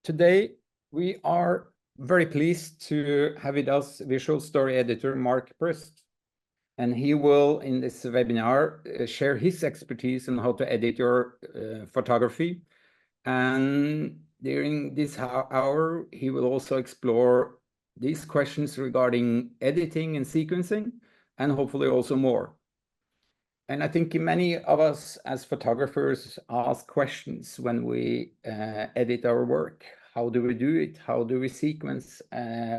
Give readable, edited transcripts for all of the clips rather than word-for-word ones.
Today, we are very pleased to have with us visual story editor Marc Prüst, and he will, in this webinar, share his expertise on how to edit your photography. And during this hour, he will also explore these questions regarding editing and sequencing, and hopefully also more. And I think many of us as photographers ask questions when we edit our work. How do we do it? How do we sequence?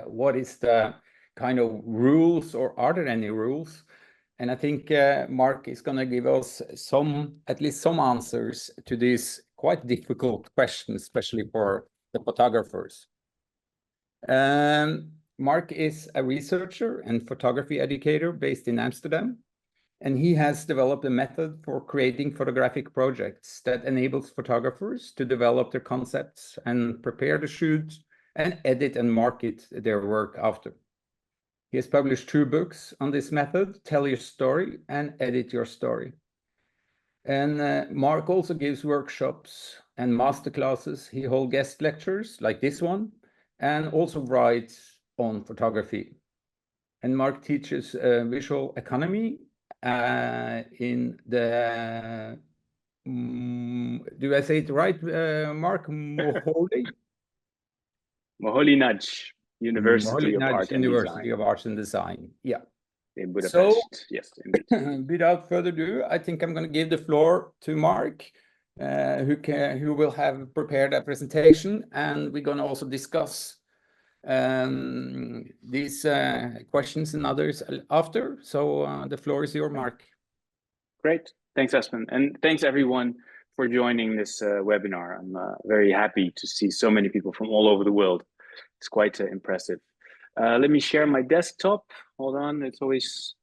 What is the kind of rules, or are there any rules? And I think Marc is going to give us at least some answers to these quite difficult questions, especially for the photographers. Marc is a researcher and photography educator based in Amsterdam. And he has developed a method for creating photographic projects that enables photographers to develop their concepts and prepare the shoot and edit and market their work after. He has published 2 books on this method, Tell Your Story and Edit Your Story. And Marc also gives workshops and masterclasses. He holds guest lectures like this one, and also writes on photography. And Marc teaches visual economy in the do I say it right, Marc? Moholy Nudge University of Art and University Design. of Arts and Design. Yeah. In Budapest. So, yes, indeed. Without further ado, I think I'm going to give the floor to Marc, who will have prepared a presentation, and we're going to also discuss these questions and others after. So the floor is yours, Marc. Great. Thanks, Espen. And thanks, everyone, for joining this webinar. I'm very happy to see so many people from all over the world. It's quite impressive. Let me share my desktop. Hold on. It's always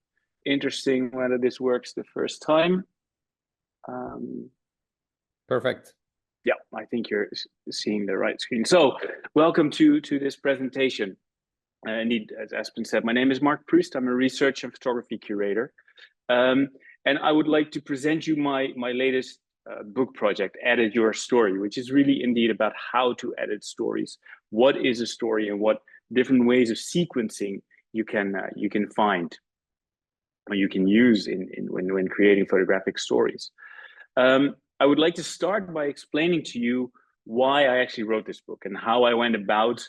interesting whether this works the first time. Perfect. Yeah, I think you're seeing the right screen. So welcome to this presentation. Indeed, as Espen said, my name is Marc Prüst. I'm a research and photography curator. And I would like to present you my latest book project, Edit Your Story, which is really indeed about how to edit stories. What is a story, and what different ways of sequencing you can find, or you can use when creating photographic stories. I would like to start by explaining to you why I actually wrote this book and how I went about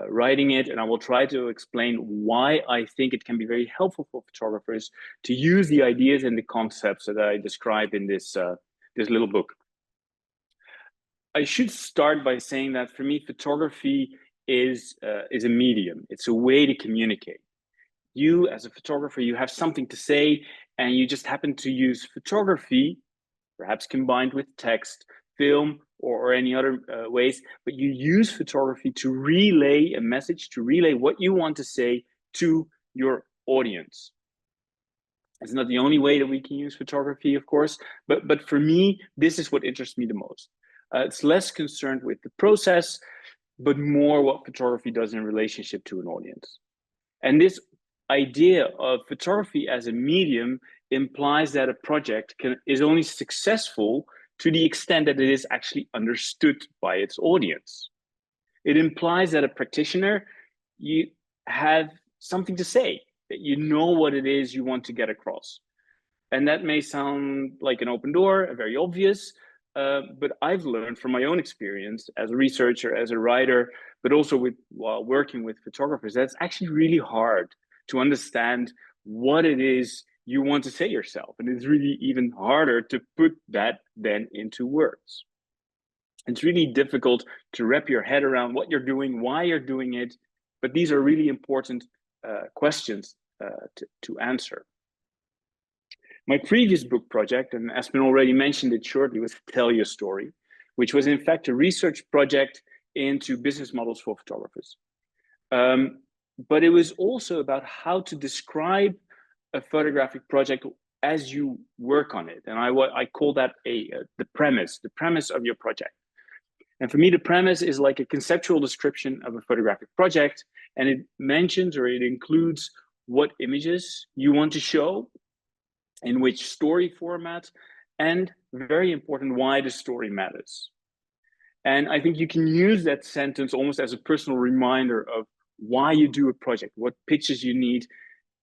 writing it, and I will try to explain why I think it can be very helpful for photographers to use the ideas and the concepts that I describe in this little book. I should start by saying that for me, photography is a medium. It's a way to communicate. You, as a photographer, you have something to say, and you just happen to use photography, perhaps combined with text, film, or any other ways, but you use photography to relay a message, to relay what you want to say to your audience. It's not the only way that we can use photography, of course, but for me, this is what interests me the most. It's less concerned with the process, but more what photography does in relationship to an audience. And this idea of photography as a medium implies that a project is only successful to the extent that it is actually understood by its audience. It implies that a practitioner, you have something to say, that you know what it is you want to get across. And that may sound like an open door, very obvious, but I've learned from my own experience as a researcher, as a writer, but also while working with photographers, that's actually really hard to understand what it is you want to say yourself. And it's really even harder to put that then into words. It's really difficult to wrap your head around what you're doing, why you're doing it, but these are really important questions to answer. My previous book project, and Espen already mentioned it shortly, was Tell Your Story, which was in fact a research project into business models for photographers. But it was also about how to describe a photographic project as you work on it. And I call that the premise of your project. And for me, the premise is like a conceptual description of a photographic project, and it mentions or it includes what images you want to show, in which story format, and very important, why the story matters. And I think you can use that sentence almost as a personal reminder of why you do a project, what pictures you need,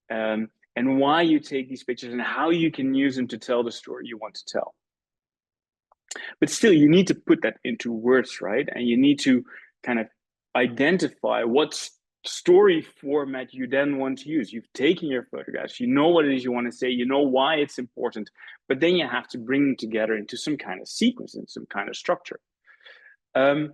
and why you take these pictures and how you can use them to tell the story you want to tell. But still, you need to put that into words, right? And you need to kind of identify what story format you then want to use. You've taken your photographs, you know what it is you want to say, you know why it's important, but then you have to bring them together into some kind of sequence and some kind of structure. And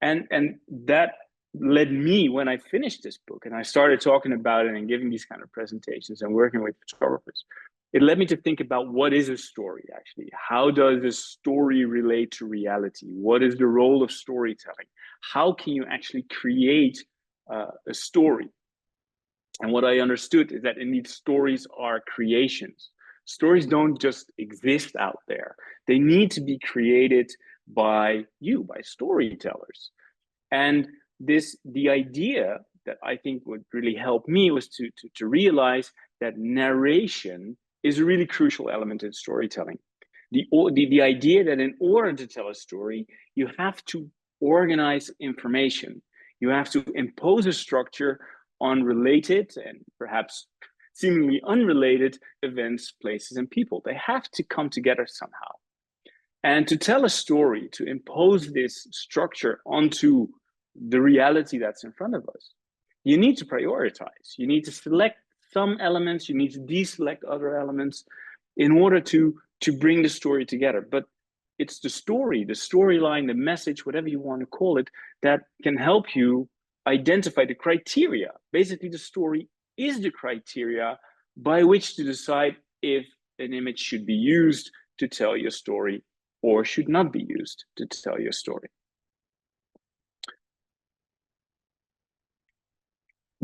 that led me, when I finished this book and I started talking about it and giving these kind of presentations and working with photographers, it led me to think about what is a story actually? How does a story relate to reality? What is the role of storytelling? How can you actually create a story? And what I understood is that indeed stories are creations. Stories don't just exist out there. They need to be created by you, by storytellers. And the idea that I think would really help me was to realize that narration is a really crucial element in storytelling. The idea that in order to tell a story, you have to organize information. You have to impose a structure on related and perhaps seemingly unrelated events, places, and people. They have to come together somehow. And to tell a story, to impose this structure onto the reality that's in front of us, you need to prioritize. You need to select some elements, you need to deselect other elements in order to bring the story together. But it's the story, the storyline, the message, whatever you want to call it, that can help you identify the criteria. Basically, the story is the criteria by which to decide if an image should be used to tell your story or should not be used to tell your story.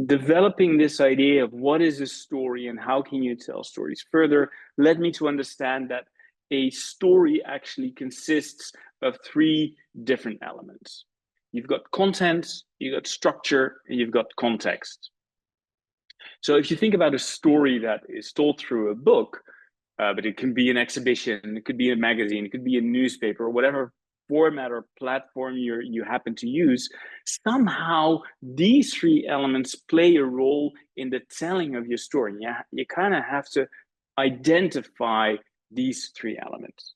Developing this idea of what is a story and how can you tell stories further led me to understand that a story actually consists of three different elements. You've got content, you've got structure, and you've got context. So if you think about a story that is told through a book, but it can be an exhibition, it could be a magazine, it could be a newspaper, or whatever format or platform you happen to use, somehow these three elements play a role in the telling of your story. Yeah, you kind of have to identify these three elements.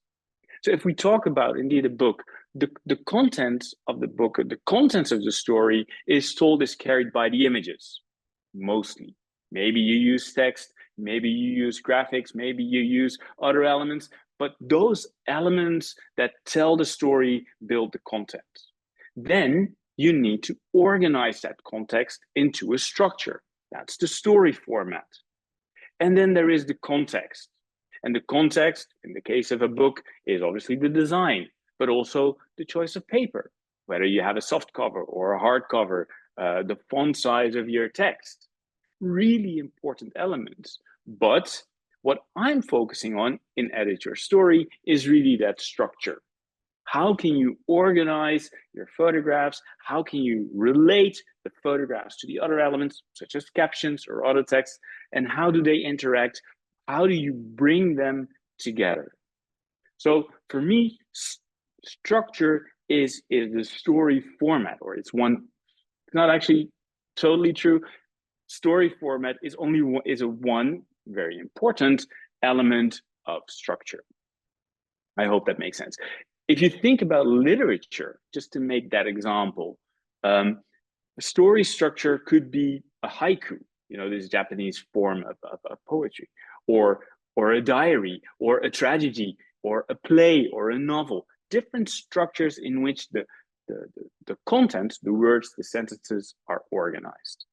So if we talk about indeed a book, the content of the book, the contents of the story is carried by the images, mostly. Maybe you use text, maybe you use graphics, maybe you use other elements, but those elements that tell the story build the content. Then you need to organize that context into a structure. That's the story format. And then there is the context. And the context, in the case of a book, is obviously the design, but also the choice of paper, whether you have a soft cover or a hard cover, the font size of your text. Really important elements. But what I'm focusing on in Edit Your Story is really that structure. How can you organize your photographs? How can you relate the photographs to the other elements, such as captions or other text? And how do they interact? How do you bring them together? So for me, structure is the story format, or it's not actually totally true. Story format is one very important element of structure. I hope that makes sense. If you think about literature, just to make that example, a story structure could be a haiku, this Japanese form of poetry, or a diary, or a tragedy, or a play, or a novel. Different structures in which the content, the words, the sentences are organized.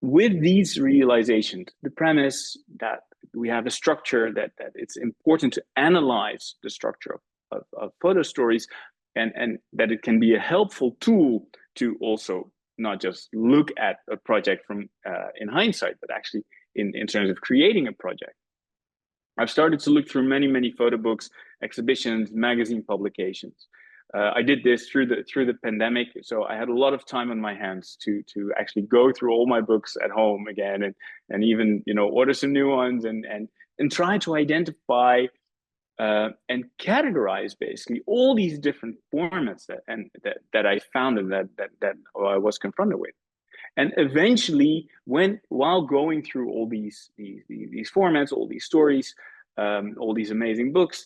With these realizations, the premise that we have a structure that it's important to analyze the structure of photo stories, and that it can be a helpful tool to also not just look at a project from in hindsight, but actually in terms of creating a project. I've started to look through many photo books, exhibitions, magazine publications. I did this through the pandemic, so I had a lot of time on my hands to actually go through all my books at home again, and even, you know, order some new ones, and try to identify and categorize basically all these different formats that I found and that I was confronted with. And eventually, while going through all these formats, all these stories, all these amazing books,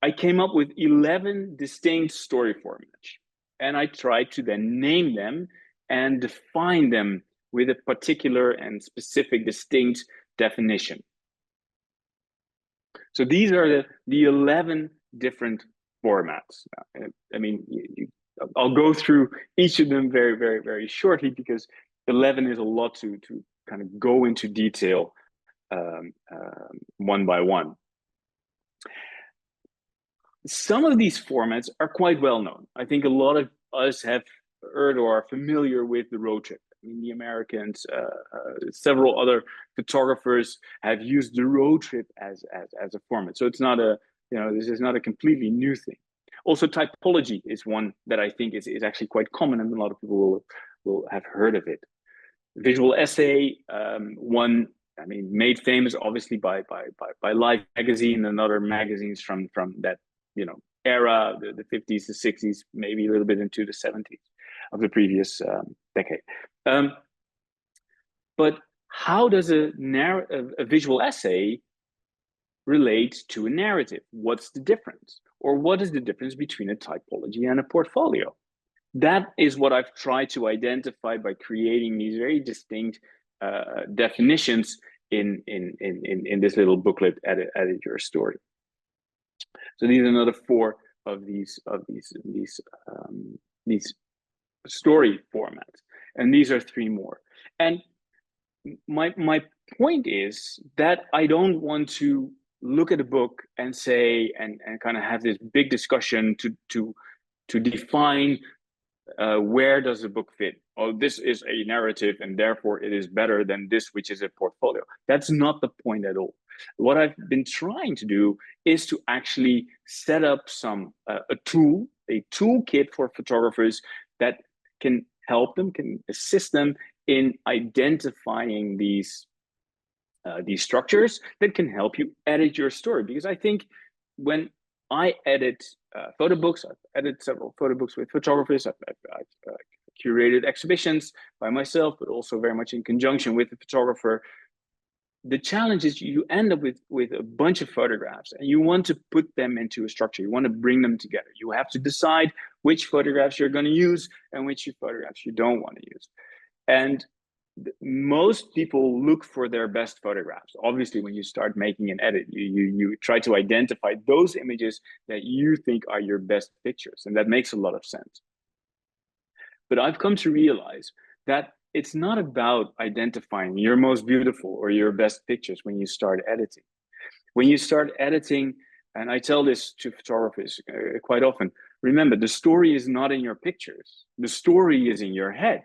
I came up with 11 distinct story formats, and I tried to then name them and define them with a particular and specific distinct definition. So these are the 11 different formats. I mean, I'll go through each of them very shortly, because 11 is a lot to kind of go into detail one by one. Some of these formats are quite well known. I think a lot of us have heard or are familiar with the road trip. I mean, the Americans, several other photographers have used the road trip as a format. So it's not a, you know, this is not a completely new thing. Also, typology is one that I think is actually quite common, and a lot of people will have heard of it. Visual essay, one, I mean, made famous obviously by Life magazine and other magazines from that, you know, era, the 50s, the 60s, maybe a little bit into the 70s of the previous decade. But how does a visual essay relate to a narrative? What's the difference? Or what is the difference between a typology and a portfolio? That is what I've tried to identify by creating these very distinct definitions in this little booklet, Edit Your Story. So these are another 4 of these story formats, and these are 3 more. And my point is that I don't want to look at a book and say and kind of have this big discussion to define where does the book fit. Oh, this is a narrative and therefore it is better than this, which is a portfolio. That's not the point at all. What I've been trying to do is to actually set up a toolkit for photographers that can help them, can assist them in identifying these structures that can help you edit your story. Because I think when I edit photo books, I've edited several photo books with photographers, I've curated exhibitions by myself, but also very much in conjunction with the photographer. The challenge is you end up with a bunch of photographs, and you want to put them into a structure. You want to bring them together. You have to decide which photographs you're going to use and which photographs you don't want to use. And most people look for their best photographs. Obviously, when you start making an edit, you try to identify those images that you think are your best pictures, and that makes a lot of sense. But I've come to realize that it's not about identifying your most beautiful or your best pictures when you start editing. When you start editing, and I tell this to photographers quite often, remember, the story is not in your pictures. The story is in your head.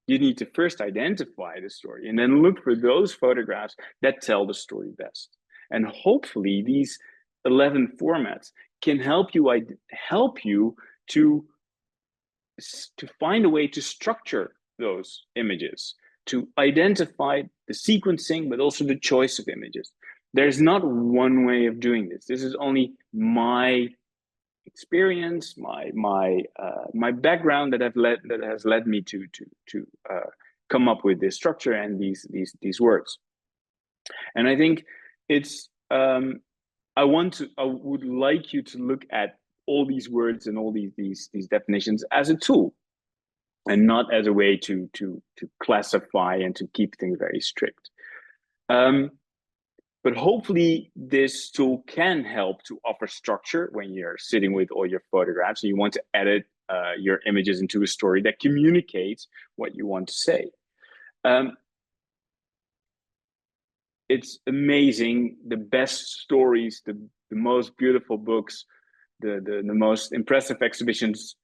You need to first identify the story and then look for those photographs that tell the story best. And hopefully these 11 formats can help you to find a way to structure those images, to identify the sequencing, but also the choice of images. There's not one way of doing this. This is only my experience, my background that has led me to come up with this structure and these words. And I think it's I would like you to look at all these words and all these definitions as a tool, and not as a way to classify and to keep things very strict. But hopefully this tool can help to offer structure when you're sitting with all your photographs and you want to edit your images into a story that communicates what you want to say. it's amazing. The best stories, the most beautiful books, the most impressive exhibitions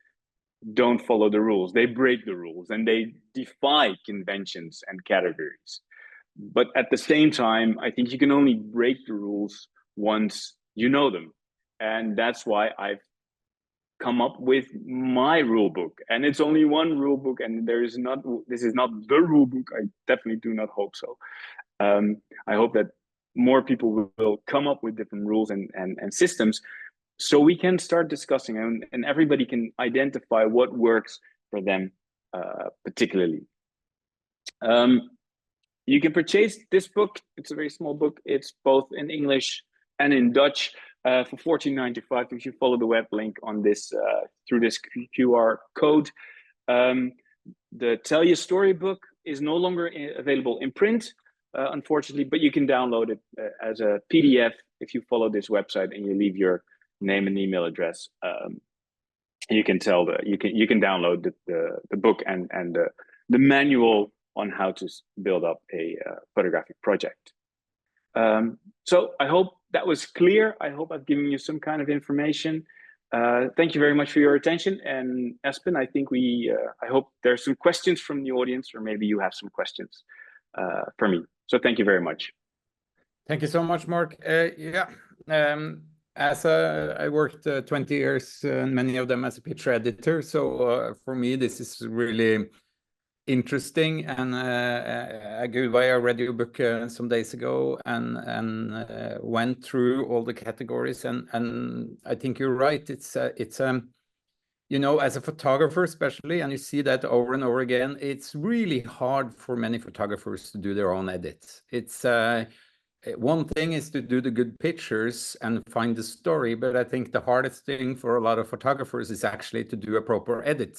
don't follow the rules. They break the rules and they defy conventions and categories. But at the same time, I think you can only break the rules once you know them. And that's why I've come up with my rule book. And it's only one rule book, and this is not the rule book. I definitely do not hope so. I hope that more people will come up with different rules and systems, so we can start discussing, and everybody can identify what works for them particularly. You can purchase this book. It's a very small book. It's both in English and in Dutch for $14.95 if you follow the web link on this through this QR code. The Tell Your Story book is no longer available in print, unfortunately, but you can download it as a PDF if you follow this website and you leave your name and email address. You can download the book and the manual on how to build up a photographic project. So I hope that was clear. I hope I've given you some kind of information. Thank you very much for your attention. And Espen, I think I hope there's some questions from the audience, or maybe you have some questions for me. So thank you very much. Thank you so much, Mark. Yeah, as I worked 20 years, many of them as a picture editor. So for me, this is really interesting and a good way. I read your book some days ago and went through all the categories, and I think you're right. It's you know, as a photographer especially, and you see that over and over again, it's really hard for many photographers to do their own edits. It's one thing is to do the good pictures and find the story, but I think the hardest thing for a lot of photographers is actually to do a proper edit.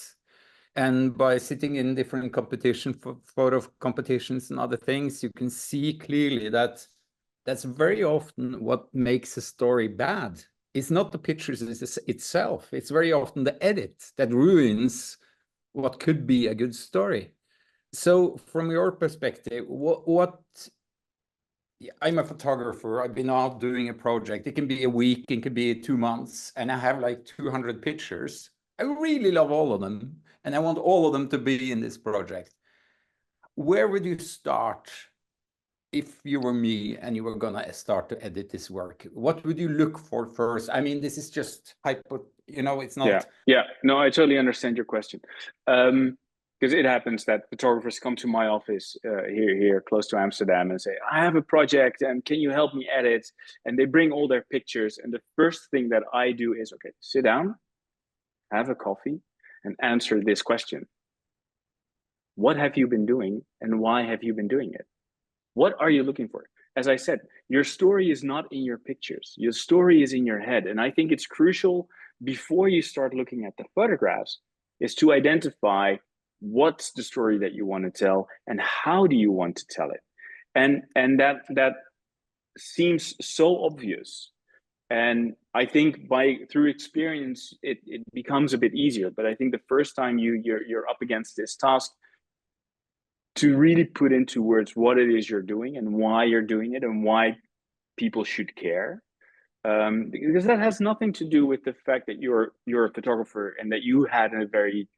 And by sitting in different photo competitions and other things, you can see clearly that that's very often what makes a story bad. It's not the pictures itself. It's very often the edit that ruins what could be a good story. So from your perspective, I'm a photographer. I've been out doing a project. It can be a week, it can be 2 months, and I have like 200 pictures. I really love all of them, and I want all of them to be in this project. Where would you start if you were me and you were gonna start to edit this work? What would you look for first? I mean, this is just you know, it's not. Yeah. No, I totally understand your question. Because it happens that photographers come to my office here close to Amsterdam and say, I have a project and can you help me edit? And they bring all their pictures. And the first thing that I do is, okay, sit down, have a coffee, and answer this question. What have you been doing and why have you been doing it? What are you looking for? As I said, your story is not in your pictures. Your story is in your head. And I think it's crucial before you start looking at the photographs is to identify what's the story that you want to tell and how do you want to tell it. And that seems so obvious. And I think through experience, it becomes a bit easier. But I think the first time you're up against this task, to really put into words what it is you're doing and why you're doing it and why people should care. Because that has nothing to do with the fact that you're a photographer and that you had a very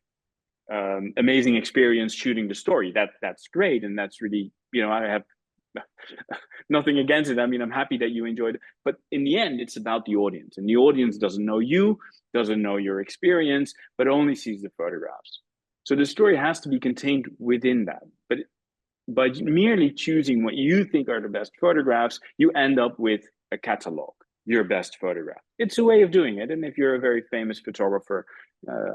amazing experience shooting the story. That's great. And that's really, you know, I have nothing against it. I mean, I'm happy that you enjoyed it. But in the end, it's about the audience. And the audience doesn't know you, doesn't know your experience, but only sees the photographs. So the story has to be contained within that. But by merely choosing what you think are the best photographs, you end up with a catalog, your best photograph. It's a way of doing it. And if you're a very famous photographer,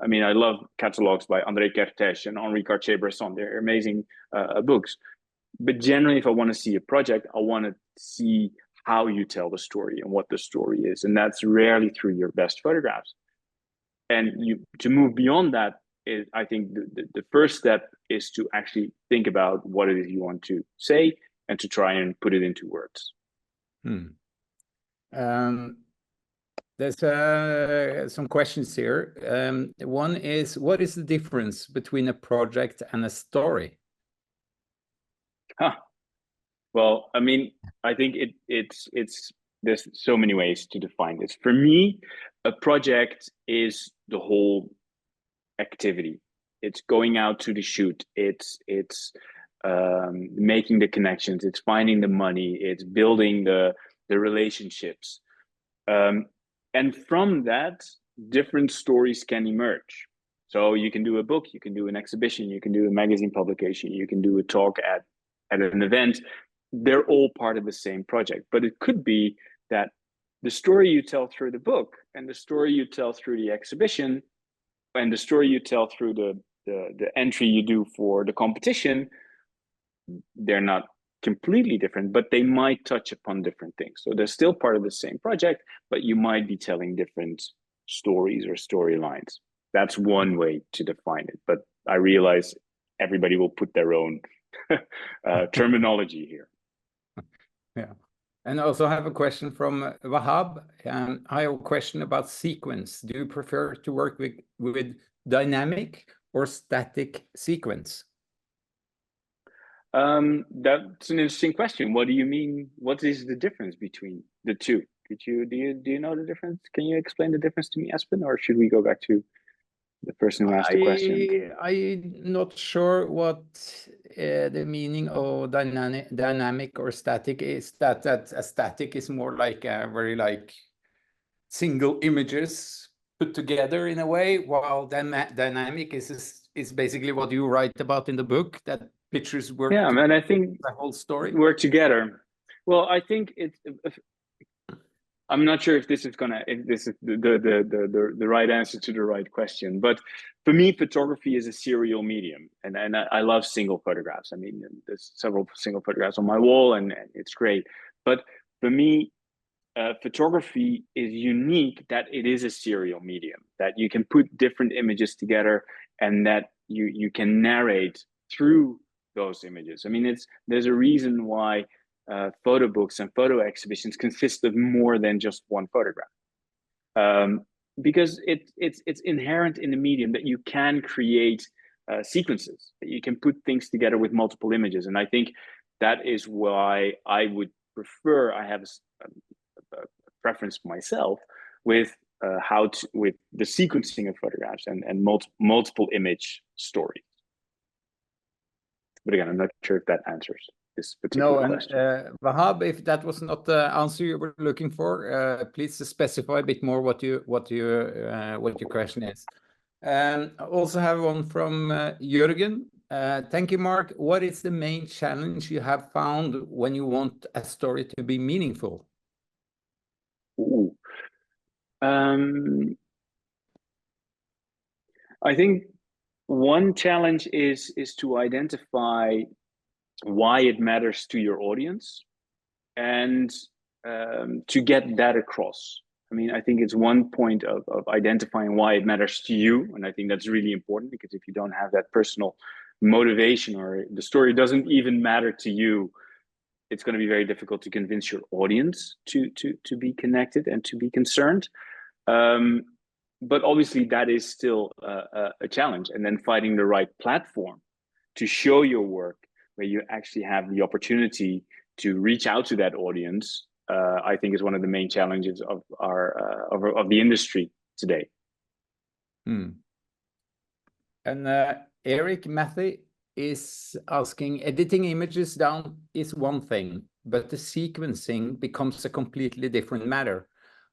I mean, I love catalogs by André Kertész and Henri Cartier-Bresson. They're amazing books. But generally, if I want to see a project, I want to see how you tell the story and what the story is. And that's rarely through your best photographs. And to move beyond that, I think the first step is to actually think about what it is you want to say and to try and put it into words. There's some questions here. One is, what is the difference between a project and a story? Well, I mean, I think it's there's so many ways to define this. For me, a project is the whole activity. It's going out to the shoot. It's making the connections. It's finding the money. It's building the relationships. And from that, different stories can emerge. So you can do a book, you can do an exhibition, you can do a magazine publication, you can do a talk at an event. They're all part of the same project. But it could be that the story you tell through the book and the story you tell through the exhibition and the story you tell through the entry you do for the competition, they're not completely different, but they might touch upon different things. So they're still part of the same project, but you might be telling different stories or storylines. That's one way to define it. But I realize everybody will put their own terminology here. Yeah. And I also have a question from Wahab. I have a question about sequence. Do you prefer to work with dynamic or static sequence? That's an interesting question. What do you mean? What is the difference between the two? Do you know the difference? Can you explain the difference to me, Espen, or should we go back to the person who asked the question? I'm not sure what the meaning of dynamic or static is. That a static is more like a very like single images put together in a way, while dynamic is basically what you write about in the book, that pictures work. Yeah, and I think the whole story work together. Well, I think I'm not sure if this is the right answer to the right question, but for me, photography is a serial medium, and I love single photographs. I mean, there's several single photographs on my wall, and it's great. But for me, photography is unique that it is a serial medium, that you can put different images together, and that you can narrate through those images. I mean, there's a reason why photo books and photo exhibitions consist of more than just one photograph, because it's inherent in the medium that you can create sequences, that you can put things together with multiple images. And I think that is why I would prefer, I have a preference myself with with the sequencing of photographs and multiple image stories. But again, I'm not sure if that answers this particular question. Wahab, if that was not the answer you were looking for, please specify a bit more what your question is. I also have one from Jürgen. Thank you, Mark. What is the main challenge you have found when you want a story to be meaningful? Ooh. I think one challenge is to identify why it matters to your audience, and to get that across. I mean, I think it's one point of identifying why it matters to you, and I think that's really important, because if you don't have that personal motivation, or the story doesn't even matter to you, it's going to be very difficult to convince your audience to be connected and to be concerned. But obviously that is still a challenge, and then finding the right platform to show your work, where you actually have the opportunity to reach out to that audience, I think is one of the main challenges of the industry today. And Eric Matthey is asking, editing images down is one thing, but the sequencing becomes a completely different matter.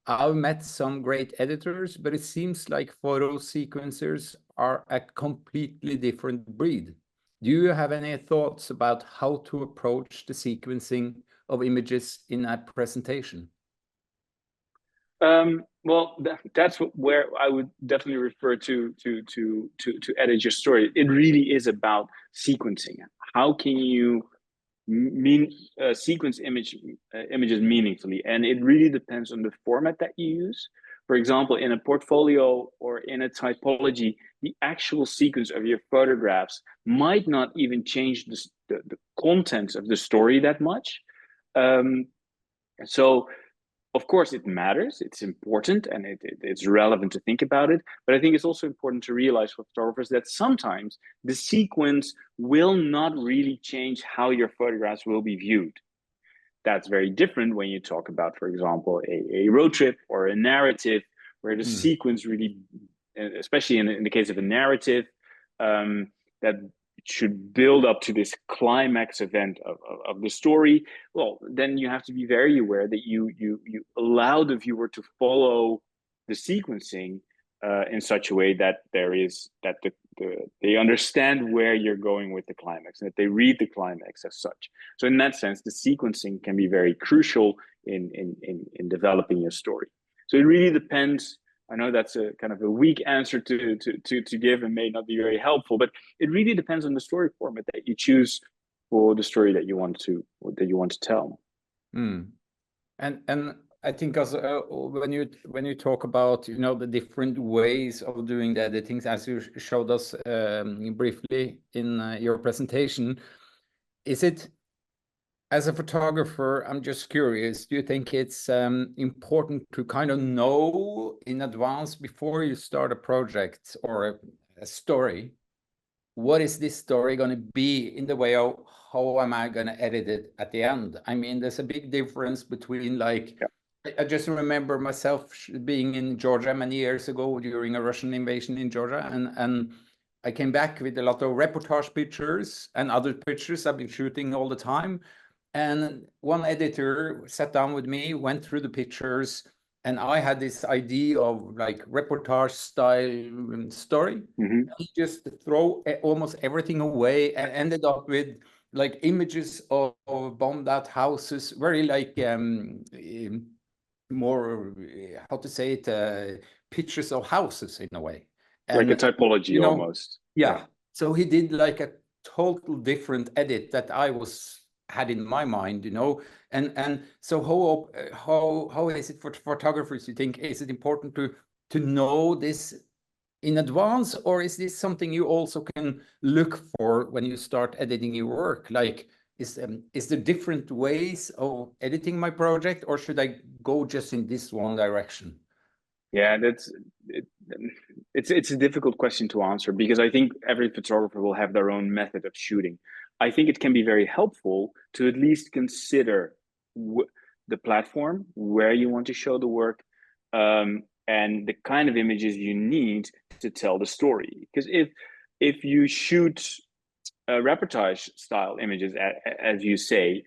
I've met some great editors, but it seems like photo sequencers are a completely different breed. Do you have any thoughts about how to approach the sequencing of images in a presentation? Well, that's where I would definitely refer to edit your story. It really is about sequencing. How can you sequence images meaningfully? And it really depends on the format that you use. For example, in a portfolio or in a typology, the actual sequence of your photographs might not even change the contents of the story that much. So of course it matters, it's important, and it's relevant to think about it. But I think it's also important to realize for photographers that sometimes the sequence will not really change how your photographs will be viewed. that's very different when you talk about, for example, a road trip or a narrative where the sequence really, especially in the case of a narrative, that should build up to this climax event of the story. Well, then you have to be very aware that you allow the viewer to follow the sequencing in such a way that they understand where you're going with the climax, and that they read the climax as such. So in that sense, the sequencing can be very crucial in developing your story. So it really depends. I know that's a kind of a weak answer to give and may not be very helpful, but it really depends on the story format that you choose for the story that you want to tell. And I think also when you talk about the different ways of doing the editing, as you showed us briefly in your presentation, is it, as a photographer, I'm just curious, do you think it's important to kind of know in advance before you start a project or a story, what is this story going to be in the way of how am I going to edit it at the end? I mean, there's a big difference between like, I just remember myself being in Georgia many years ago during a Russian invasion in Georgia, and I came back with a lot of reportage pictures and other pictures I've been shooting all the time. And one editor sat down with me, went through the pictures, and I had this idea of like reportage style story. He just throw almost everything away and ended up with like images of bombed out houses, very like more, how to say it, pictures of houses in a way. And, like a typology almost. Yeah. So he did like a total different edit that I had in my mind, and so how is it for photographers? You think, is it important to know this in advance, or is this something you also can look for when you start editing your work? Like, is there different ways of editing my project, or should I go just in this one direction? Yeah, it's a difficult question to answer, because I think every photographer will have their own method of shooting. I think it can be very helpful to at least consider the platform where you want to show the work, and the kind of images you need to tell the story. Because if you shoot reportage style images, as you say,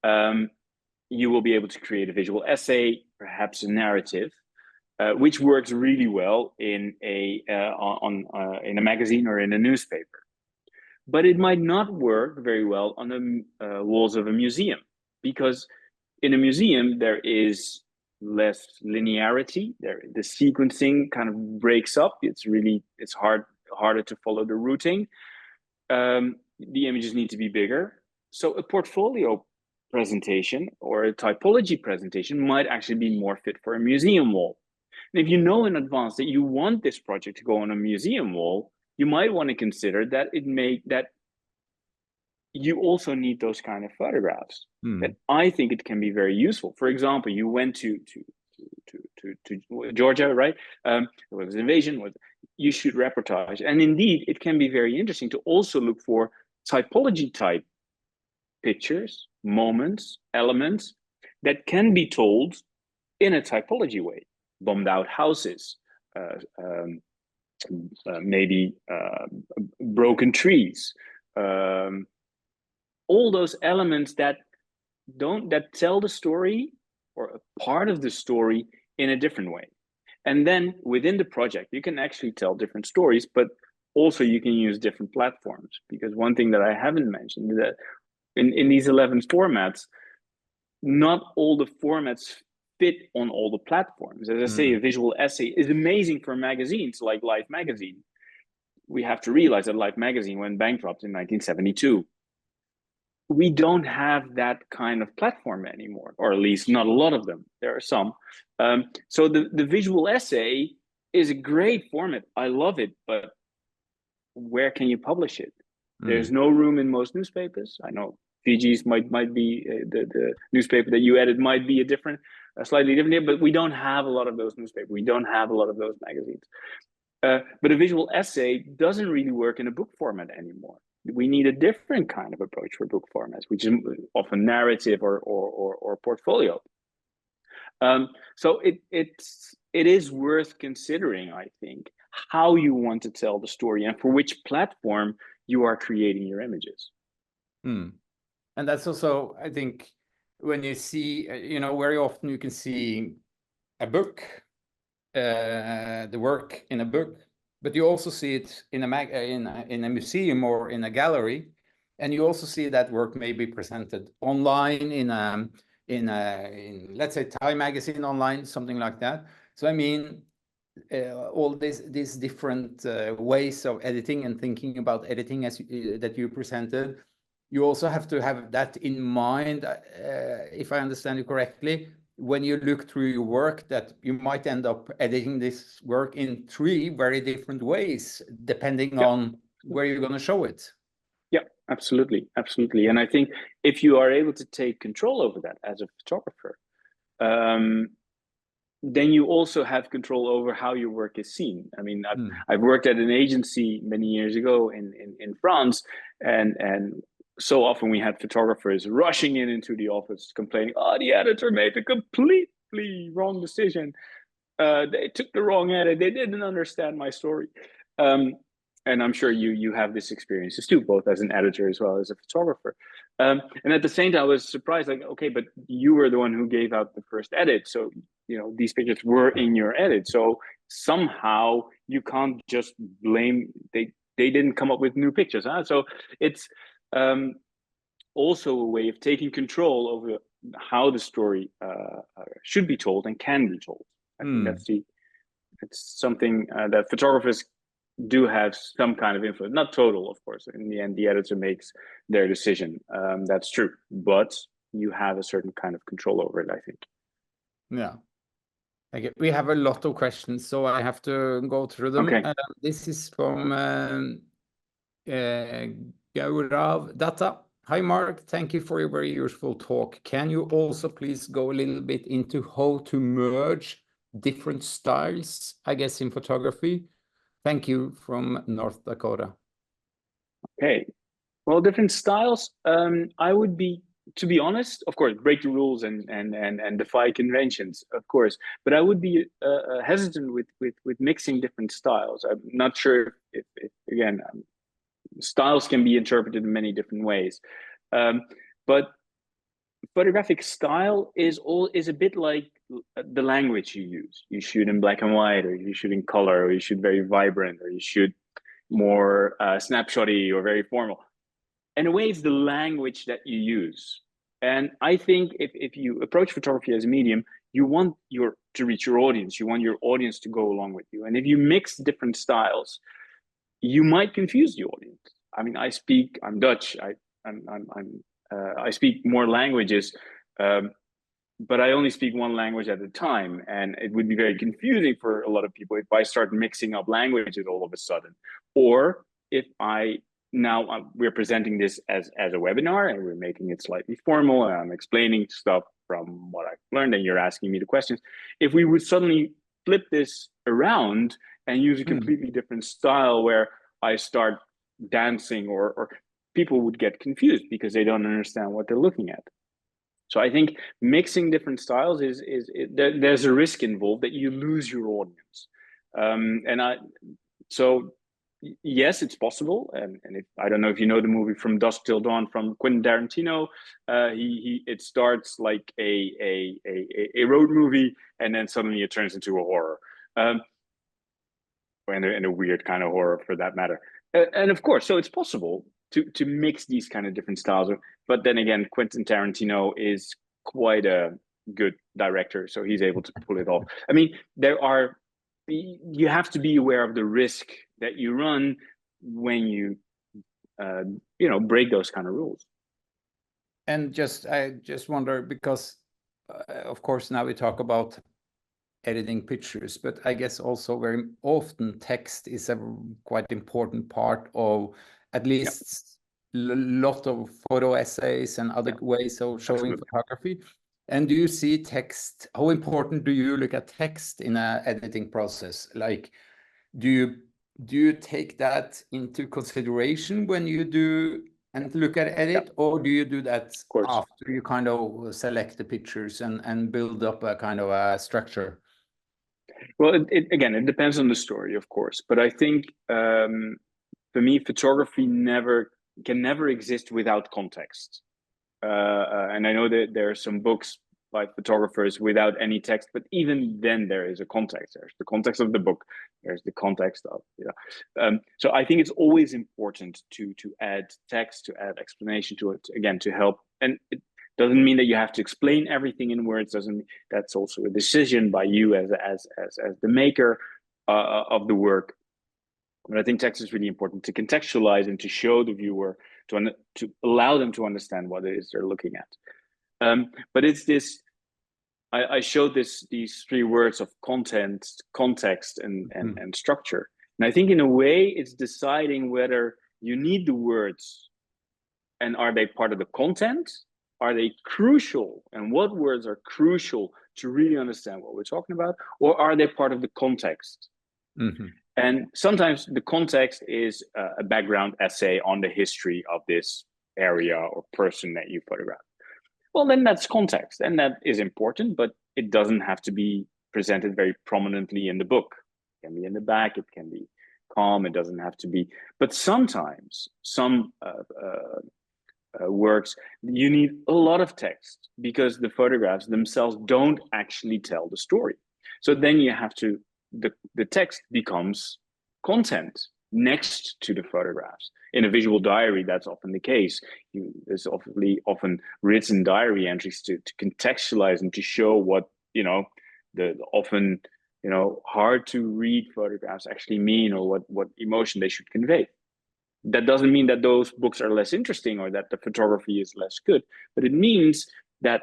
you will be able to create a visual essay, perhaps a narrative, which works really well in a magazine or in a newspaper. But it might not work very well on the walls of a museum, because in a museum there is less linearity. The sequencing kind of breaks up. It's harder to follow the routing. The images need to be bigger. So a portfolio presentation or a typology presentation might actually be more fit for a museum wall. And if you know in advance that you want this project to go on a museum wall, you might want to consider that you also need those kind of photographs. That I think it can be very useful. For example, you went to Georgia, right? There was an invasion. You shoot reportage, and indeed, it can be very interesting to also look for typology type pictures, moments, elements that can be told in a typology way. Bombed out houses, maybe broken trees, all those elements that tell the story or a part of the story in a different way. And then within the project, you can actually tell different stories, but also you can use different platforms. Because one thing that I haven't mentioned is that in these 11 formats, not all the formats fit on all the platforms. As I say, a visual essay is amazing for magazines like Life magazine. We have to realize that Life magazine went bankrupt in 1972. We don't have that kind of platform anymore, or at least not a lot of them. There are some. So the visual essay is a great format. I love it, but where can you publish it? There's no room in most newspapers. I know Fiji's might be the newspaper that you edit might be slightly different, but we don't have a lot of those newspapers. We don't have a lot of those magazines. But a visual essay doesn't really work in a book format anymore. we need a different kind of approach for book formats, which is often narrative or portfolio. So it is worth considering, I think, how you want to tell the story and for which platform you are creating your images. And that's also, I think, when you see, very often you can see a book, the work in a book, but you also see it in a museum or in a gallery, and you also see that work may be presented online in let's say Time magazine online, something like that. So I mean, all these different ways of editing and thinking about editing that you presented, you also have to have that in mind, if I understand you correctly, when you look through your work, that you might end up editing this work in 3 very different ways, depending on where you're going to show it. Yeah, absolutely. Absolutely. And I think if you are able to take control over that as a photographer, then you also have control over how your work is seen. I mean, I've worked at an agency many years ago in France, and so often we had photographers rushing into the office complaining, "Oh, the editor made a completely wrong decision. They took the wrong edit. They didn't understand my story." And I'm sure you have this experiences too, both as an editor as well as a photographer. And at the same time, I was surprised, like, okay, but you were the one who gave out the first edit, so these pictures were in your edit. So somehow you can't just blame they didn't come up with new pictures, huh? So it's also a way of taking control over how the story should be told and can be told. I think it's something that photographers do have some kind of influence, not total, of course. In the end, the editor makes their decision. That's true, but you have a certain kind of control over it, I think. Yeah. Okay. We have a lot of questions, so I have to go through them. Okay. This is from Gaurav Datta. Hi, Mark. Thank you for your very useful talk. Can you also please go a little bit into how to merge different styles, I guess, in photography? Thank you, from North Dakota. Okay. Well, different styles. I would be, to be honest, of course, break the rules and defy conventions, of course. But I would be hesitant with mixing different styles. I'm not sure if again, styles can be interpreted in many different ways. But photographic style is a bit like the language you use. You shoot in black and white, or you shoot in color, or you shoot very vibrant, or you shoot more snapshotty or very formal. In a way, it's the language that you use. And I think if you approach photography as a medium, you want to reach your audience. You want your audience to go along with you. And if you mix different styles, you might confuse the audience. I mean, I'm Dutch. I speak more languages, but I only speak one language at a time, and it would be very confusing for a lot of people if I start mixing up languages all of a sudden, or if we're presenting this as a webinar and we're making it slightly formal and I'm explaining stuff from what I've learned and you're asking me the questions. If we would suddenly flip this around and use a completely different style where I start dancing, or people would get confused because they don't understand what they're looking at. So I think mixing different styles there's a risk involved that you lose your audience. So yes, it's possible. And I don't know if you know the movie From Dusk Till Dawn from Quentin Tarantino. It starts like a road movie, and then suddenly it turns into a horror, and a weird kind of horror for that matter. And of course, so it's possible to mix these kind of different styles. But then again, Quentin Tarantino is quite a good director, so he's able to pull it off. I mean, you have to be aware of the risk that you run when you break those kind of rules. And I just wonder, because of course now we talk about editing pictures, but I guess also very often text is a quite important part of at least a lot of photo essays and other ways of showing photography. And do you see text? How important do you look at text in an editing process? Like, do you do you take that into consideration when you do and look at edit, or do you do that Of course. after you kind of select the pictures and build up a kind of a structure? Well, again, it depends on the story, of course. But I think for me, photography can never exist without context. And I know that there are some books by photographers without any text, but even then there is a context. There's the context of the book. There's the context of, so I think it's always important to add text, to add explanation to it, again, to help. And it doesn't mean that you have to explain everything in words. That's also a decision by you as the maker of the work. But I think text is really important to contextualize and to show the viewer, to allow them to understand what it is they're looking at. But it's this, I showed these three words of content, context, and structure. And I think in a way it's deciding whether you need the words and are they part of the content? Are they crucial? And what words are crucial to really understand what we're talking about? Or are they part of the context? Mm-hmm. And sometimes the context is a background essay on the history of this area or person that you photograph. Well, then that's context, and that is important, but it doesn't have to be presented very prominently in the book. It can be in the back, it can be calm, it doesn't have to be. But sometimes, some works, you need a lot of text because the photographs themselves don't actually tell the story. So then you have to, the text becomes content next to the photographs. In a visual diary, that's often the case. There's often written diary entries to contextualize and to show what, the often, hard to read photographs actually mean, or what emotion they should convey. That doesn't mean that those books are less interesting or that the photography is less good, but it means that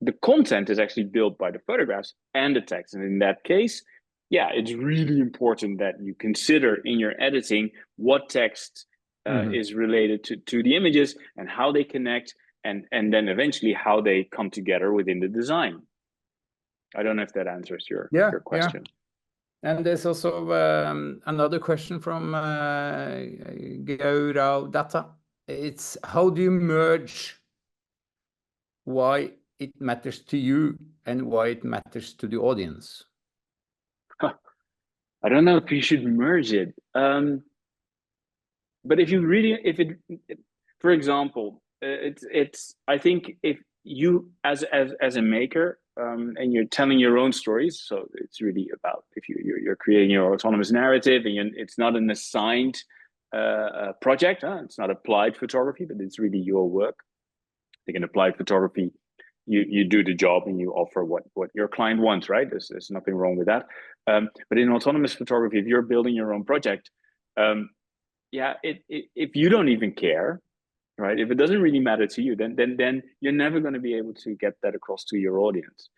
the content is actually built by the photographs and the text. And in that case, yeah, it's really important that you consider in your editing what text is related to the images and how they connect, and then eventually how they come together within the design. I don't know if that answers your question. Yeah. And there's also another question from Gaurau Data. It's, how do you merge why it matters to you and why it matters to the audience? I don't know if you should merge it. But if you really, for example, I think if you as a maker, and you're telling your own stories, so it's really about, if you're creating your autonomous narrative, and it's not an assigned project, it's not applied photography, but it's really your work. I think in applied photography, you do the job and you offer what your client wants, right? There's nothing wrong with that. But in autonomous photography, if you're building your own project, if you don't even care, right? If it doesn't really matter to you, then you're never going to be able to get that across to your audience.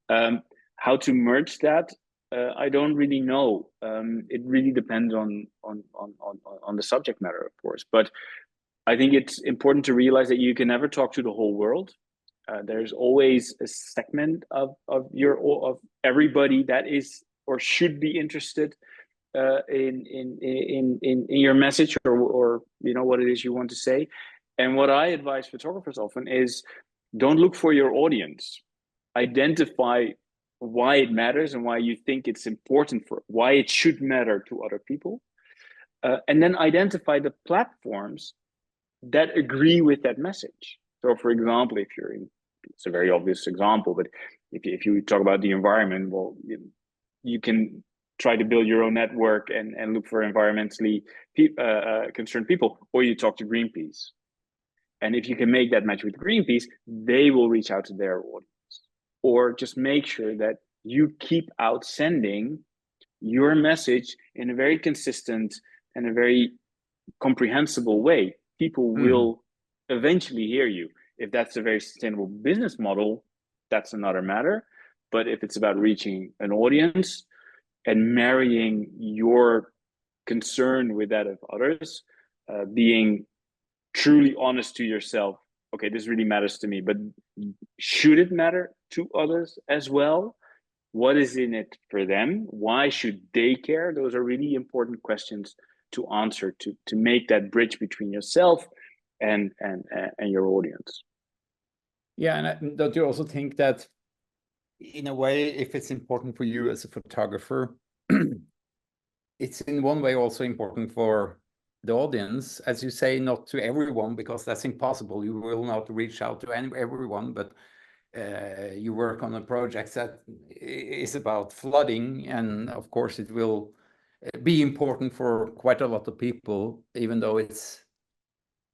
How to merge that? I don't really know. It really depends on the subject matter, of course. But I think it's important to realize that you can never talk to the whole world. There's always a segment of everybody that is or should be interested in your message, or what it is you want to say. And what I advise photographers often is, don't look for your audience. Identify why it matters and why you think it's important, why it should matter to other people. And then identify the platforms that agree with that message. So for example, it's a very obvious example, but if you talk about the environment, well, you can try to build your own network and look for environmentally concerned people, or you talk to Greenpeace. And if you can make that match with Greenpeace, they will reach out to their audience. Or just make sure that you keep out sending your message in a very consistent and a very comprehensible way. People will eventually hear you. If that's a very sustainable business model, that's another matter. But if it's about reaching an audience and marrying your concern with that of others, being truly honest to yourself, okay, this really matters to me, but should it matter to others as well? What is in it for them? Why should they care? Those are really important questions to answer, to make that bridge between yourself and your audience. Yeah, and don't you also think that, in a way, if it's important for you as a photographer, it's in one way also important for the audience, as you say, not to everyone, because that's impossible. You will not reach out to everyone, but you work on a project that is about flooding, and of course it will be important for quite a lot of people, even though it's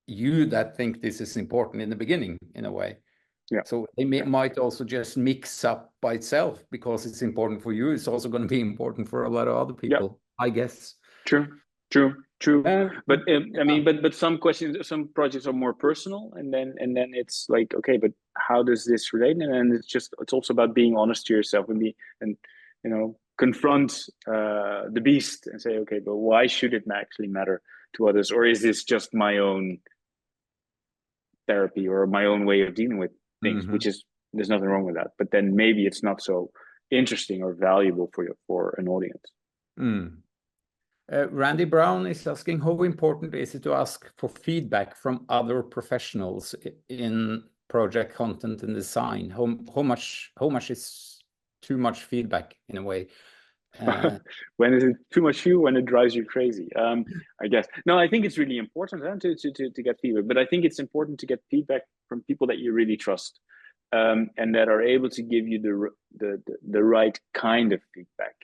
you that think this is important in the beginning, in a way. Yeah. So they might also just mix up by itself, because it's important for you. It's also going to be important for a lot of other people, I guess. True. But I mean, but some questions, some projects are more personal, and then it's like, okay, but how does this relate? And then it's also about being honest to yourself and confront the beast and say, okay, but why should it actually matter to others, or is this just my own therapy or my own way of dealing with things? Which is, there's nothing wrong with that, but then maybe it's not so interesting or valuable for an audience. Randy Brown is asking, how important is it to ask for feedback from other professionals in project content and design? How much is too much feedback, in a way? When is it too much for you? When it drives you crazy? I guess. No, I think it's really important to get feedback, but I think it's important to get feedback from people that you really trust, and that are able to give you the right kind of feedback.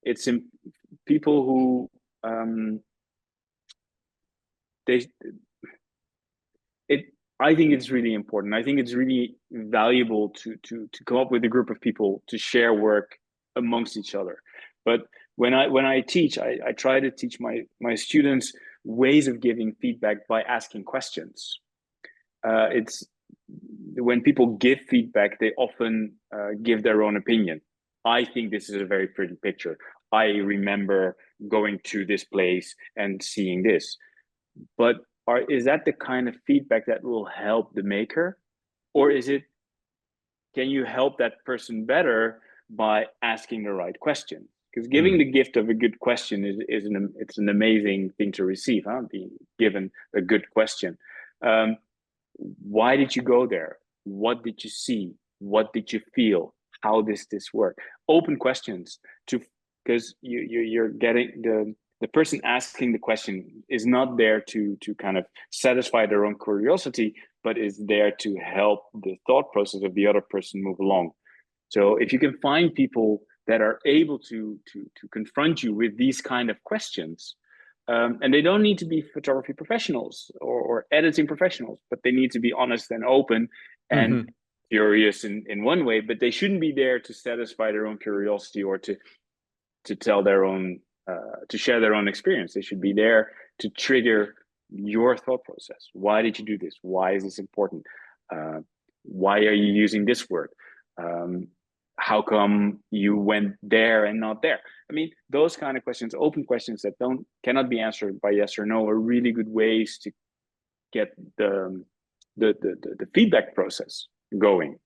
It's in people who I think it's really important. I think it's really valuable to come up with a group of people to share work amongst each other. But when I teach, I try to teach my students ways of giving feedback by asking questions. It's when people give feedback, they often give their own opinion. I think this is a very pretty picture. I remember going to this place and seeing this. But is that the kind of feedback that will help the maker? Or is it, can you help that person better by asking the right question? Because giving the gift of a good question it's an amazing thing to receive, being given a good question. Why did you go there? What did you see? What did you feel? How does this work? Open questions, because you're getting the person asking the question is not there to kind of satisfy their own curiosity, but is there to help the thought process of the other person move along. So if you can find people that are able to confront you with these kind of questions, and they don't need to be photography professionals or editing professionals, but they need to be honest and open and curious in one way, but they shouldn't be there to satisfy their own curiosity or to tell their own, to share their own experience. They should be there to trigger your thought process. Why did you do this? Why is this important? Why are you using this word? How come you went there and not there? I mean, those kind of questions, open questions that cannot be answered by yes or no, are really good ways to get the feedback process going.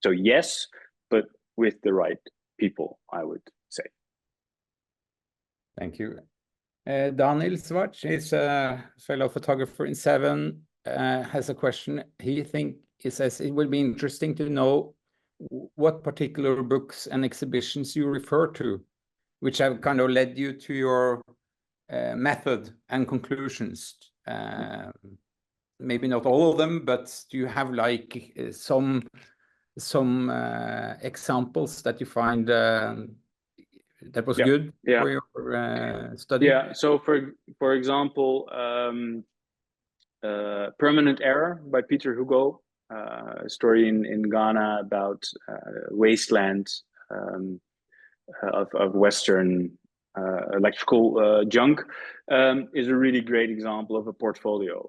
So yes, but with the right people, I would say. Thank you. Daniel Schwartz is a fellow photographer in Seven, has a question. He says it will be interesting to know what particular books and exhibitions you refer to, which have kind of led you to your method and conclusions. Maybe not all of them, but do you have like some examples that you find that was good for your study? Yeah. So for example, Permanent Error by Peter Hugo, a story in Ghana about wasteland of Western electrical junk, is a really great example of a portfolio.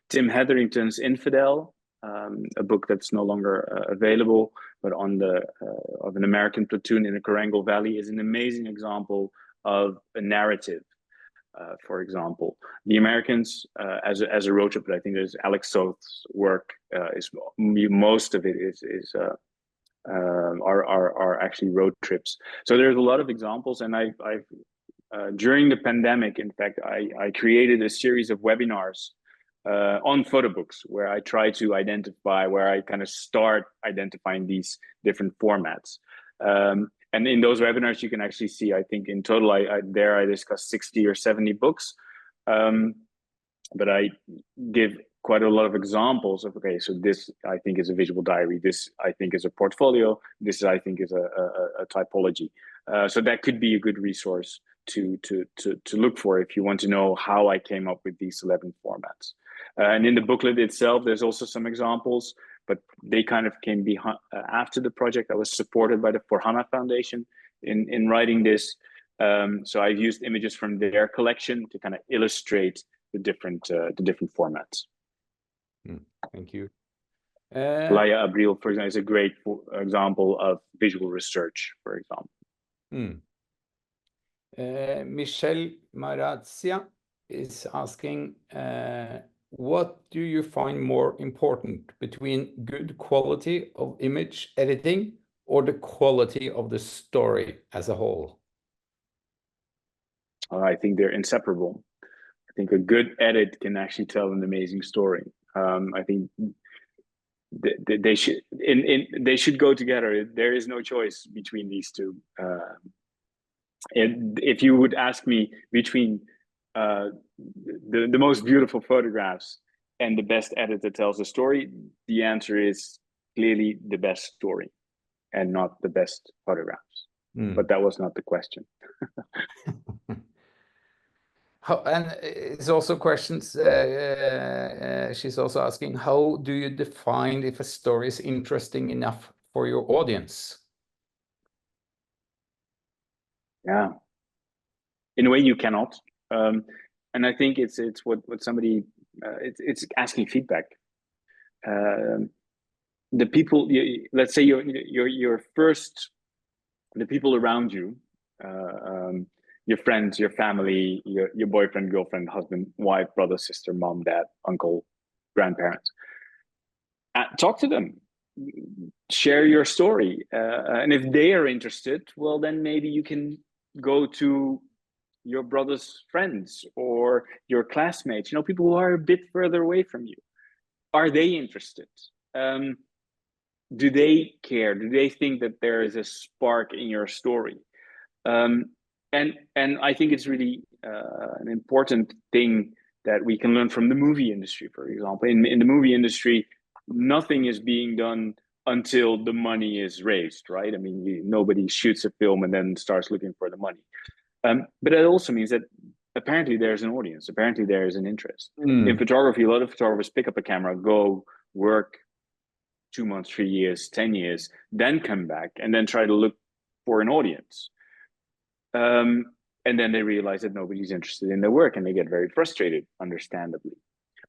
Tim Hetherington's Infidel, a book that's no longer available, but of an American platoon in the Corango Valley, is an amazing example of a narrative. For example, the Americans, as a road trip, but I think there's Alex Soth's work, is most of it is are actually road trips. So there's a lot of examples, and I've during the pandemic, in fact, I created a series of webinars on photo books where I try to identify, where I kind of start identifying these different formats. And in those webinars, you can actually see, I think in total, I discussed 60 or 70 books. But I give quite a lot of examples of, okay, so this I think is a visual diary, this I think is a portfolio, this I think is a typology. So that could be a good resource to look for if you want to know how I came up with these 11 formats. And in the booklet itself, there's also some examples, but they kind of came behind after the project. I was supported by the For HANA Foundation in writing this. So I've used images from their collection to kind of illustrate the different formats. Thank you. Laia Abril, for example, is a great example of visual research, for example. Michelle Marazia is asking, what do you find more important between good quality of image editing or the quality of the story as a whole? I think they're inseparable. I think a good edit can actually tell an amazing story. I think they should go together. There is no choice between these two. If you would ask me between the most beautiful photographs and the best edit that tells a story, the answer is clearly the best story and not the best photographs. But that was not the question. And it's also questions, she's also asking, how do you define if a story is interesting enough for your audience? Yeah, in a way you cannot. And I think it's what somebody, it's asking feedback. The people, let's say your first, the people around you, your friends, your family, your boyfriend, girlfriend, husband, wife, brother, sister, mom, dad, uncle, grandparents. Talk to them, share your story. And if they are interested, well, then maybe you can go to your brother's friends or your classmates, people who are a bit further away from you. Are they interested? Do they care? Do they think that there is a spark in your story? And I think it's really an important thing that we can learn from the movie industry, for example. In the movie industry, nothing is being done until the money is raised, right? I mean, nobody shoots a film and then starts looking for the money. But it also means that apparently there's an audience, apparently there is an interest. In photography, a lot of photographers pick up a camera, go work 2 months, 3 years, 10 years, then come back and then try to look for an audience. And then they realize that nobody's interested in their work and they get very frustrated, understandably.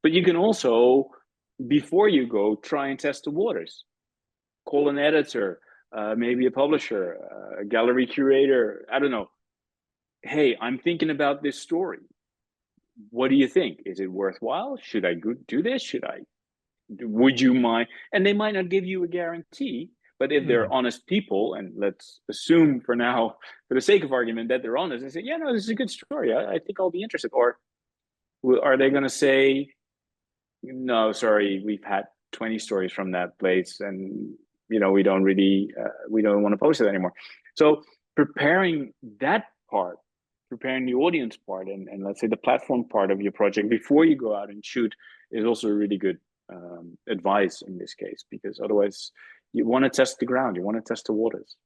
But you can also, before you go, try and test the waters. Call an editor, maybe a publisher, a gallery curator, I don't know. Hey, I'm thinking about this story. What do you think? Is it worthwhile? Should I do this? Would you mind? And they might not give you a guarantee, but if they're honest people, and let's assume for now, for the sake of argument, that they're honest and say, yeah, no, this is a good story. I think I'll be interested. Or are they going to say, no, sorry, we've had 20 stories from that place and, we don't really, we don't want to post it anymore. So preparing that part, preparing the audience part, and let's say the platform part of your project before you go out and shoot is also a really good advice in this case, because otherwise you want to test the ground, you want to test the waters.